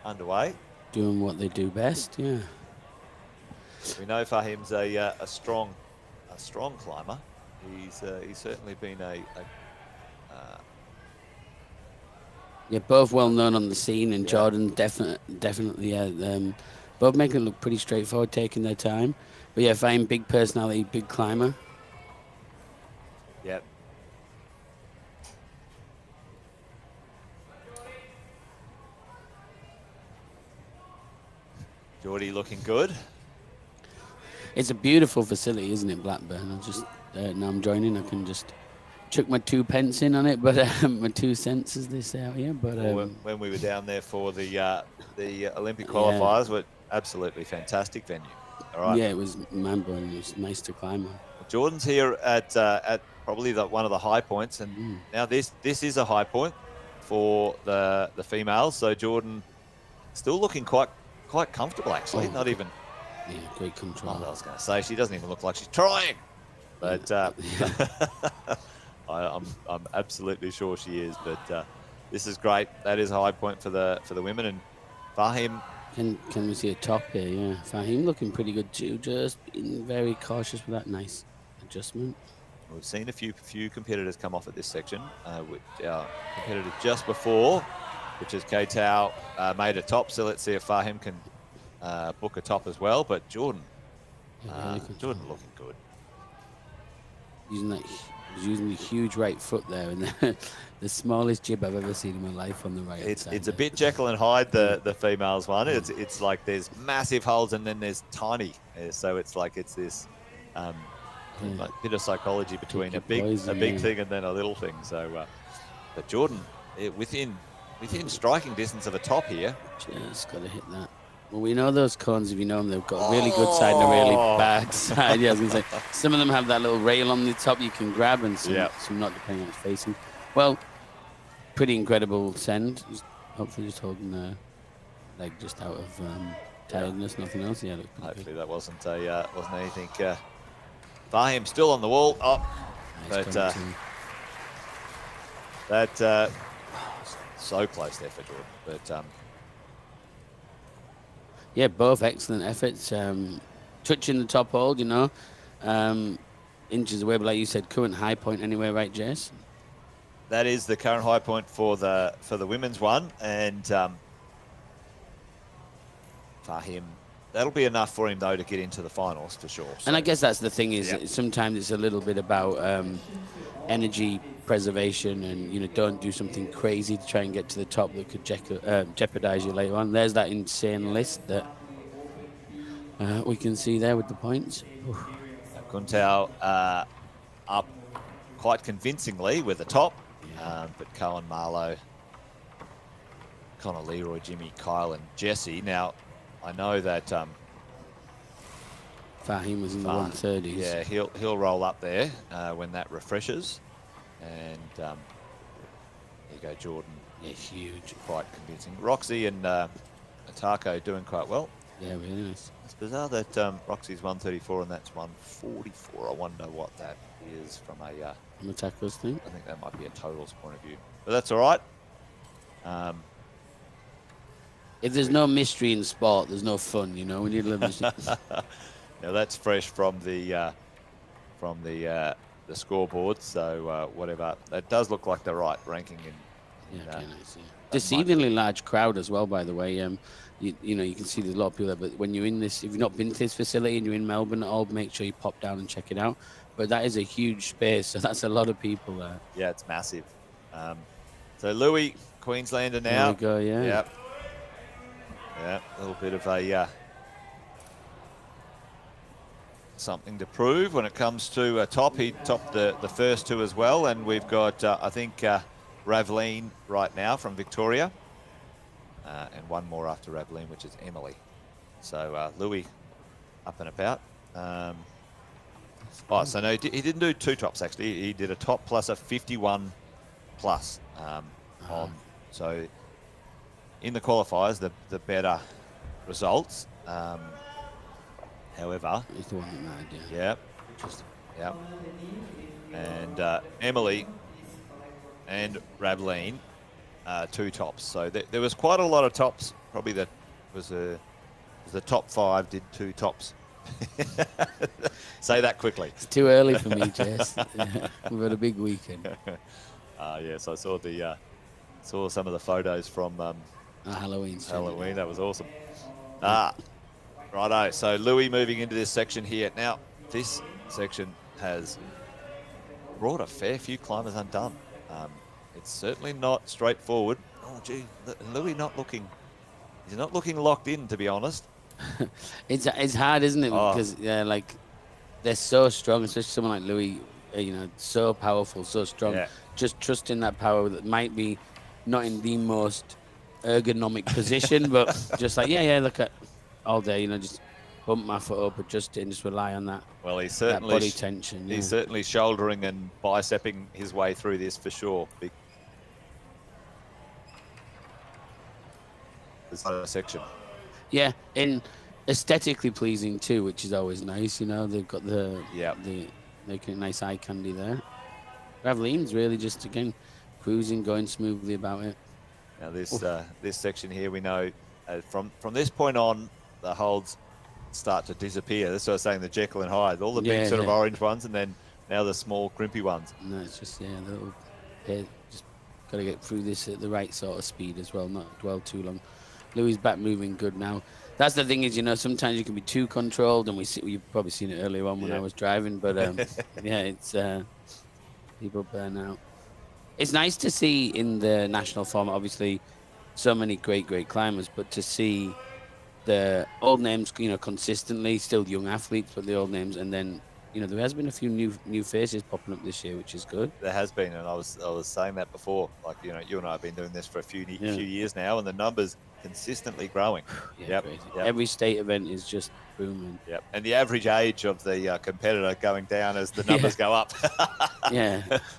underway. Doing what they do best, yeah. We know Fahim's a strong climber. He's certainly been Yeah, both well known on the scene, and Jordan definitely, yeah. Both making it look pretty straightforward, taking their time. But yeah, Fahim, big personality, big climber. Yep. Geordie looking good. It's a beautiful facility, isn't it, Blackburn? I just now I'm joining. I can just chuck my 2 pence in on it, but my 2 cents, as they say out here. But when we were down there for the Olympic qualifiers, were absolutely fantastic venue. All right. Yeah, it was mind-blowing. It was nice to climb on. Jordan's here at probably one of the high points, and now this is a high point for the females. So Jordan still looking quite comfortable, actually. Not even. Yeah, great control. I was going to say she doesn't even look like she's trying, but I'm absolutely sure she is. But this is great. That is a high point for the women, and Fahim. Can we see a top here? Yeah, Fahim looking pretty good too. Just being very cautious with that nice adjustment. We've seen a few competitors come off at this section. With our competitor just before, which is K-Tao, made a top. So let's see if Fahim can book a top as well. But Jordan, Jordan looking good. Using the huge right foot there, and the smallest jib I've ever seen in my life on the right side. It's a bit Jekyll and Hyde, the females one. It's like there's massive holes and then there's tiny. So it's like it's this like bit of psychology between a big thing and then a little thing. So, but Jordan, within striking distance of a top here. Just got to hit that. Well, we know those cones, if you know them, they've got a really good side and a really bad side. Yeah, I was going to say, some of them have that little rail on the top you can grab, and some not, depending on it's facing. Well, pretty incredible send. Hopefully just holding the leg just out of tiredness, nothing else. Yeah, hopefully that wasn't anything. Fahim still on the wall. Nice, but so close there for Jordan. But yeah, both excellent efforts. Touching the top hold, you know, inches away, but like you said, current high point anyway, right, Jess? That is the current high point for the women's one, and Fahim, that'll be enough for him though to get into the finals for sure. So. And I guess that's the thing is sometimes it's a little bit about energy preservation, and you know, don't do something crazy to try and get to the top that could jeopardize you later on. There's that insane list that we can see there with the points. Kuntao up quite convincingly with the top, but Cohen, Marlowe, Connor, Leroy, Jimmy, Kyle, and Jesse. Now, I know that Fahim was in the 130s. Yeah, he'll roll up there when that refreshes. And there you go, Jordan. Yeah, huge. Quite convincing. Roxy and Atako doing quite well. Yeah, really nice. It's bizarre that Roxy's 134 and that's 144. I wonder what that is from a... From a tackles thing? I think that might be a totals point of view. But that's all right. If there's no mystery in sport, there's no fun. You know, we need a little mystery. Now that's fresh from the scoreboard. So whatever, it does look like the right ranking in Yeah, okay, nice. Yeah. Deceivingly large crowd as well, by the way. You know, you can see there's a lot of people there. But when you're in this, if you've not been to this facility and you're in Melbourne at all, make sure you pop down and check it out. But that is a huge space, so that's a lot of people there. Yeah, it's massive. So Louis, Queenslander now. There we go. Yeah. Yep. Yeah, a little bit of a something to prove when it comes to top. He topped the first two as well, and we've got I think Ravleen right now from Victoria, and one more after Ravleen, which is Emily. So Louis up and about. Oh, so no, he didn't do two tops actually. He did a top plus a 51 plus on. So in the qualifiers, the better results. However, He's the one that mattered, yeah, yeah. And Emily and Ravleen, two tops. So there was quite a lot of tops. Probably that was the top 5 did 2 tops. Say that quickly. It's too early for me, Jess. We've had a big weekend. Yes, I saw saw some of the photos from Halloween. Halloween. That was awesome. Righto. So Louis moving into this section here. Now, this section has brought a fair few climbers undone. It's certainly not straightforward. Oh, gee, Louis not looking. He's not looking locked in, to be honest. It's hard, isn't it? Because like they're so strong, especially someone like Louis. You know, so powerful, so strong. Yeah. Just trusting that power that might be not in the most ergonomic position, but just like look at all day. You know, just bump my foot up, adjust it, and just rely on that. Well, he's certainly that body tension. He's certainly shouldering and bicepping his way through this for sure. This section. Yeah, and aesthetically pleasing too, which is always nice. You know, they've got the making a nice eye candy there. Ravleen's really just again cruising, going smoothly about it. Now this section here, we know from this point on, the holds start to disappear. That's what I was saying, the Jekyll and Hyde, all the big sort of orange ones, and then now the small crimpy ones. No, it's just the little pair. Just got to get through this at the right sort of speed as well, not dwell too long. Louis' back moving good now. That's the thing is, you know, sometimes you can be too controlled, and you've probably seen it earlier on when I was driving, but it's people burn out. It's nice to see in the national format, obviously, so many great climbers, but to see the old names, you know, consistently, still young athletes, but the old names, and then, you know, there has been a few new faces popping up this year, which is good. There has been, and I was saying that before. Like, you know, you and I have been doing this for a few years now, and the numbers consistently growing. Yep. Every state event is just booming. Yep. And the average age of the competitor going down as the numbers go up.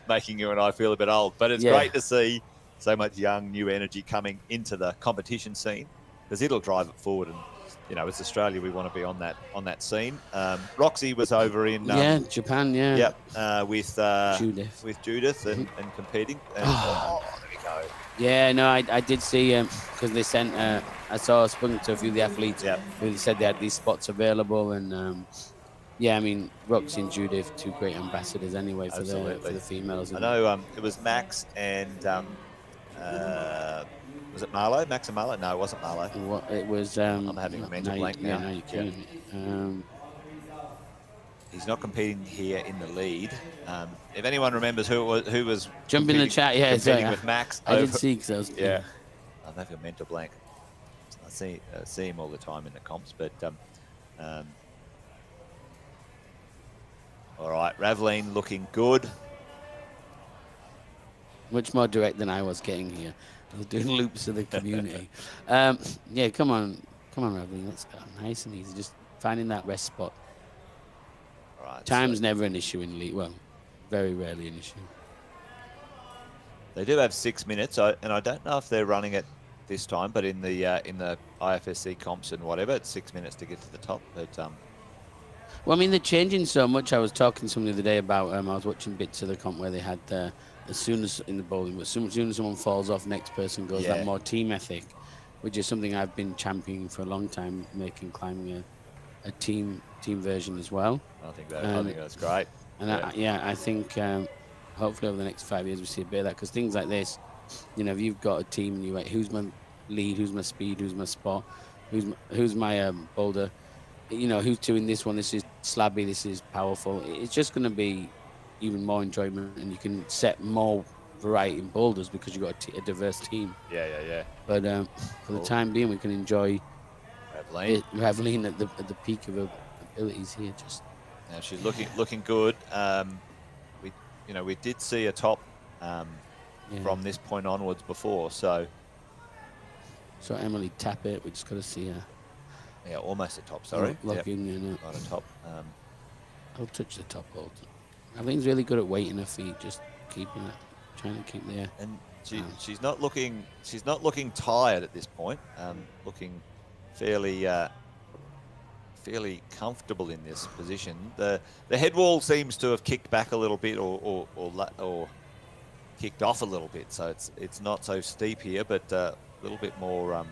Making you and I feel a bit old. But it's great to see so much young, new energy coming into the competition scene, because it'll drive it forward. And, you know, as Australia, we want to be on that scene. Roxy was over in Japan. With Judith and competing. And, there we go. Yeah, no, I did see because they sent. I spoken to a few of the athletes who said they had these spots available, and I mean, Roxy and Judith, 2 great ambassadors anyway for the females. I know it was Max and was it Marlo? Max and Marlo? No, it wasn't Marlo. It was. I'm having a mental blank now. No, you can. He's not competing here in the lead. If anyone remembers who was jump in the chat, competing with Max. I did see because I was. I'm having a mental blank. I see him all the time in the comps, but all right, Ravleen looking good. Much more direct than I was getting here. I was doing loops of the community. Come on, Ravleen, let's go. Nice and easy, just finding that rest spot. Right, Time's never an issue in league. Well, very rarely an issue. They do have 6 minutes, and I don't know if they're running it this time, but in the IFSC comps and whatever, it's 6 minutes to get to the top. But well, I mean, they're changing so much. I was talking to someone the other day about. I was watching bits of the comp where they had as soon as in the bowling, but as soon as someone falls off, next person goes. That more team ethic. which is something I've been championing for a long time, making climbing a team version as well. I think that's great. And I think hopefully over the next 5 years we see a bit of that, because things like this, you know, if you've got a team and you like, who's my lead, who's my speed, who's my spot, who's my boulder, you know, who's doing this one, this is slabby, this is powerful. It's just going to be even more enjoyment, and you can set more variety in boulders because you've got a diverse team. Yeah. But for the time being, we can enjoy Raveline at the peak of her abilities here. Just now, she's looking good. We did see a top from this point onwards before, so Emily tap it. We just got to see her. Yeah, almost a top. Sorry, lock in, not a top. I'll touch the top hold. Evelyn's really good at weighting her feet, just keeping it, trying to keep there. And she's not looking tired at this point. Looking fairly comfortable in this position. The head wall seems to have kicked back a little bit, or kicked off a little bit, so it's not so steep here, but a little bit more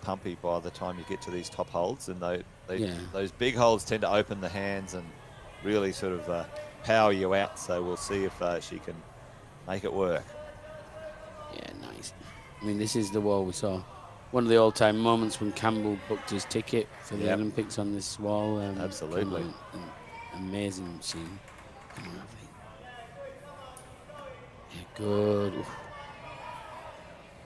pumpy by the time you get to these top holds. And those big holds tend to open the hands and really sort of power you out. So we'll see if she can make it work. Yeah, nice. I mean, this is the wall we saw. One of the all-time moments when Campbell booked his ticket for the Olympics on this wall. Absolutely. An amazing scene. Yeah, good. Oof.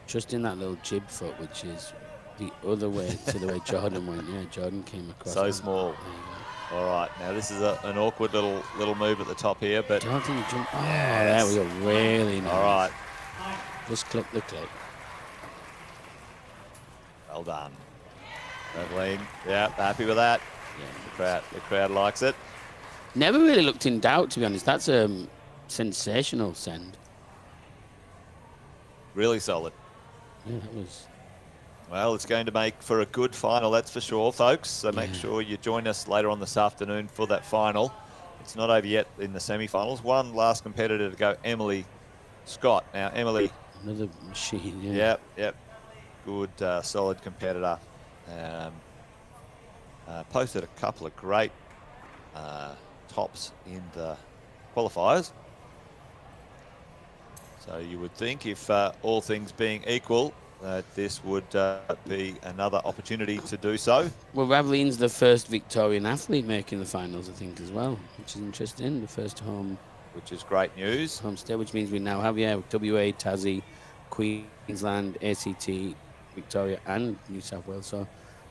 Just in that little jib foot, which is the other way to the way Jordan went. Yeah, Jordan came across. So small. All right, now this is an awkward little move at the top here, but Jordan jump. Oh, there we go. Really nice. All right. Just clip the clip. Well done, Raveline. Yeah, happy with that. Yeah, the crowd likes it. Never really looked in doubt, to be honest. That's a sensational send. Really solid. Yeah, that was. Well, it's going to make for a good final, that's for sure, folks. So make sure you join us later on this afternoon for that final. It's not over yet in the semi-finals. One last competitor to go, Emily Scott. Now, Emily. Another machine, yeah. Yep. Good, solid competitor. Posted a couple of great tops in the qualifiers. So you would think, if all things being equal, that this would be another opportunity to do so. Well, Raveline's the first Victorian athlete making the finals, I think, as well, which is interesting. The first home. Which is great news. Homestead, which means we now have, WA, Tassie, Queensland, ACT, Victoria and New South Wales. So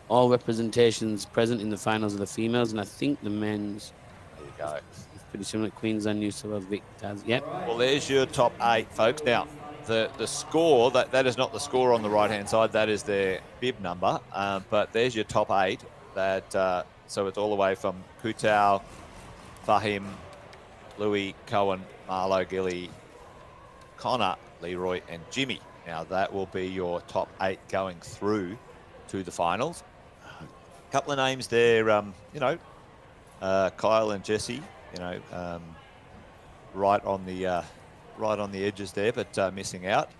all representations present in the finals of the females, and I think the men's. There you go. It's pretty similar. Queensland, New South Wales, Vic, Tassie. Yep. Well, there's your top 8, folks. Now, the score, that is not the score on the right-hand side. That is their bib number. But there's your top 8. That so it's all the way from Kutau, Fahim, Louis, Cohen, Marlo, Gilly, Connor, Leroy, and Jimmy. Now, that will be your top 8 going through to the finals. A couple of names there, Kyle and Jesse, right on the edges there, but missing out.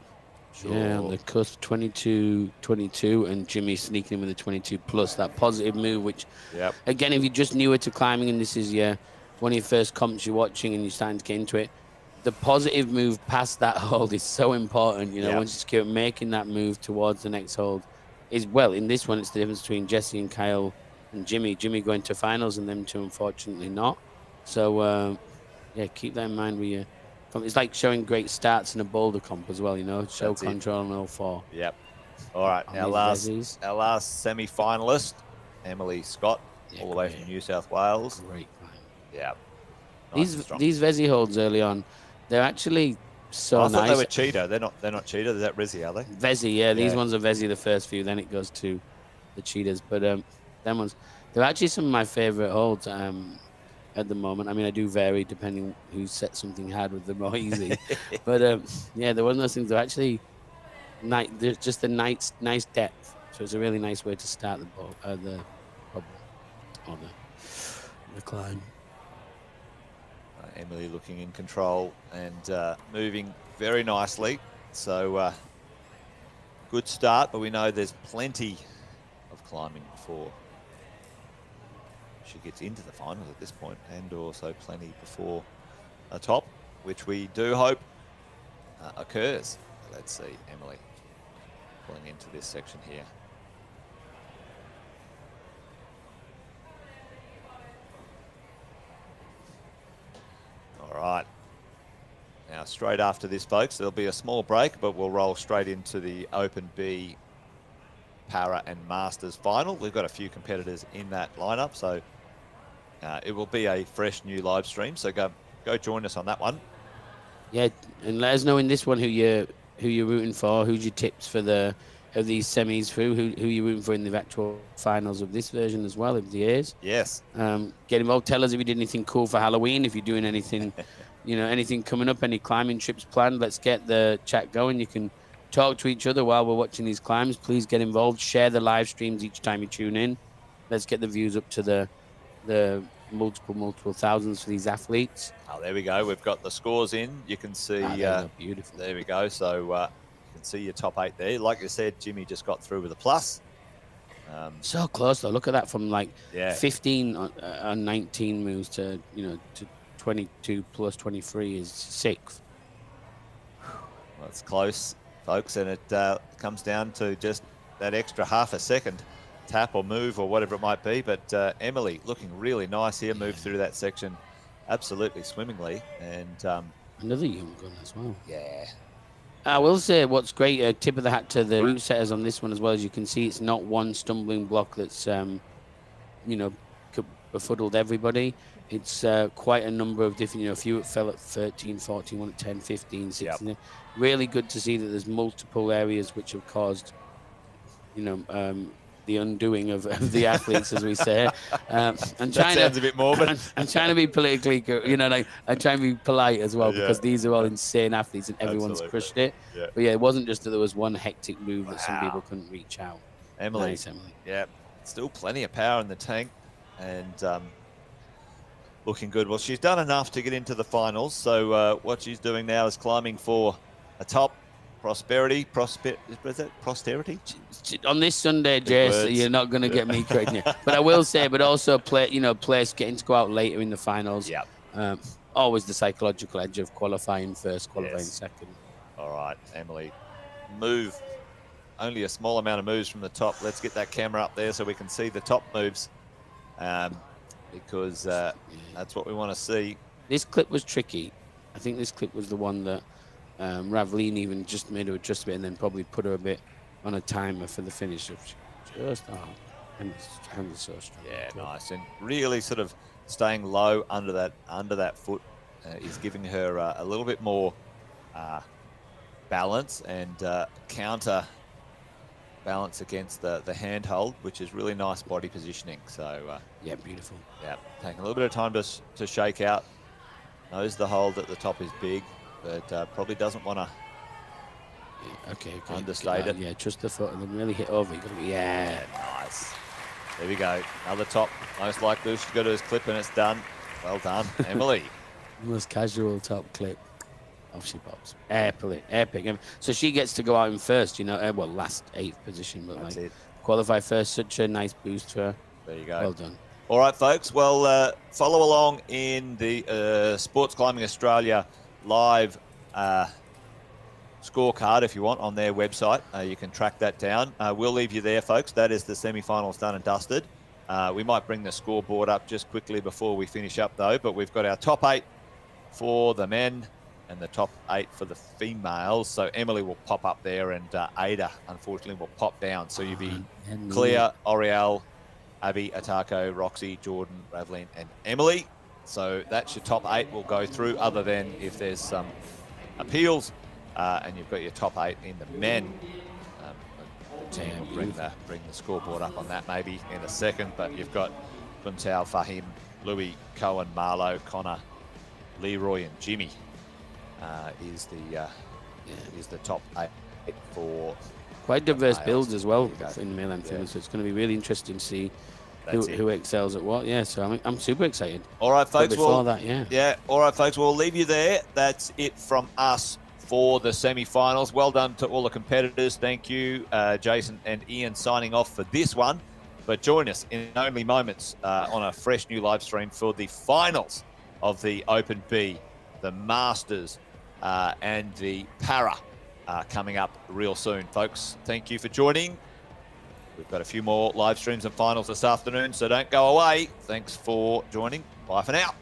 Sure. Yeah, on the cusp, 22, and Jimmy sneaking in with a 22 plus that positive move, which, again, if you're just newer to climbing and this is one of your first comps you're watching and you're starting to get into it, the positive move past that hold is so important. Once you keep making that move towards the next hold, in this one, it's the difference between Jesse and Kyle and Jimmy. Jimmy going to finals and them two, unfortunately, not. So, keep that in mind with you. It's like showing great stats in a boulder comp as well, show that's control on all 4. Yep. All right, our last semi-finalist, Emily Scott, all the way from New South Wales. Great climb. Yeah. Nice these Vesi holds early on, they're actually so nice. I thought they were cheetah. They're not cheetah. Is that Resi, are they? Vesi, these ones are Vesi the first few, then it goes to the cheetahs. But them ones, they're actually some of my favourite holds at the moment. I mean, I do vary depending who sets something hard with them or easy. But they're one of those things. They're actually they're just a nice depth. So it's a really nice way to start the climb. Emily looking in control and moving very nicely. So good start, but we know there's plenty of climbing before she gets into the finals at this point, and also plenty before a top, which we do hope occurs. Let's see, Emily pulling into this section here. All right. Now, straight after this, folks, there'll be a small break, but we'll roll straight into the Open B Para and Masters final. We've got a few competitors in that lineup, so it will be a fresh new live stream. So go join us on that one. Yeah, and let us know in this one who you're rooting for, who's your tips for of these semis through, who you're rooting for in the actual finals of this version as well, if there is. Yes. Get involved. Tell us if you did anything cool for Halloween, if you're doing anything, anything coming up, any climbing trips planned. Let's get the chat going. You can talk to each other while we're watching these climbs. Please get involved. Share the live streams each time you tune in. Let's get the views up to the multiple thousands for these athletes. Oh, there we go. We've got the scores in. You can see. Beautiful. There we go. So you can see your top 8 there. Like you said, Jimmy just got through with a plus. So close though. Look at that, from like 15 on 19 moves to to 22 plus 23 is 6th. Well, it's close, folks, and it comes down to just that extra half a second tap or move or whatever it might be. But Emily looking really nice here, moved through that section absolutely swimmingly, and another young gun as well. Yeah. I will say what's great, a tip of the hat to the route setters on this one as well. As you can see, it's not one stumbling block that's befuddled everybody. It's quite a number of different, a few fell at 13, 14, one at 10, 15, 16. Yep. Really good to see that there's multiple areas which have caused, the undoing of the athletes, as we say. And that sounds a bit morbid. I'm trying to be politically, I'm trying to be polite as well, because these are all insane athletes and everyone's crushed it. Yeah. But yeah, it wasn't just that there was one hectic move that some people couldn't reach out. Emily. Nice, Emily. Yeah, still plenty of power in the tank, and looking good. Well, she's done enough to get into the finals. So what she's doing now is climbing for a top. Posterity. On this Sunday, Jace, you're not going to get me correct. But I will say, but also players getting to go out later in the finals. Yeah. Always the psychological edge of qualifying first, qualifying second. All right, Emily, move. Only a small amount of moves from the top. Let's get that camera up there so we can see the top moves, because that's what we want to see. This clip was tricky. I think this clip was the one that Ravleen even just made her adjust a bit and then probably put her a bit on a timer for the finish. Hands are so strong. Yeah, nice. And really sort of staying low under that foot is giving her a little bit more balance and counter balance against the handhold, which is really nice body positioning. So yeah, beautiful. Yeah, taking a little bit of time to shake out. Knows the hold at the top is big, but probably doesn't want to understate it. Yeah, trust the foot and then really hit over. Yeah, nice. There we go. Another top. Most likely she's got his clip and it's done. Well done, Emily. Most casual top clip. Off she pops. Epic. So she gets to go out in first, last 8th position, but that's it. Qualify first. Such a nice boost for her. There you go. Well done. All right, folks. Well, follow along in the Sports Climbing Australia live scorecard if you want on their website. You can track that down. We'll leave you there, folks. That is the semi-finals done and dusted. We might bring the scoreboard up just quickly before we finish up, though. But we've got our top 8 for the men and the top 8 for the females. So Emily will pop up there, and Ada, unfortunately, will pop down. So you'll be Clea, Oriel, Abby, Atako, Roxy, Jordan, Ravleen, and Emily. So that's your top 8 we'll go through, other than if there's some appeals, and you've got your top 8 in the men. The team will bring the scoreboard up on that maybe in a second, but you've got Buntao, Fahim, Louis, Cohen, Marlowe, Connor, Leroy, and Jimmy is the top 8 for quite diverse builds as well in the male and female. So it's going to be really interesting to see who excels at what. Yeah, so I'm super excited. All right, folks. All right, folks. We'll leave you there. That's it from us for the semi-finals. Well done to all the competitors. Thank you, Jason and Ian, signing off for this one. But join us in only moments on a fresh new live stream for the finals of the Open B, the Masters, and the Para coming up real soon, folks. Thank you for joining. We've got a few more live streams and finals this afternoon, so don't go away. Thanks for joining. Bye for now.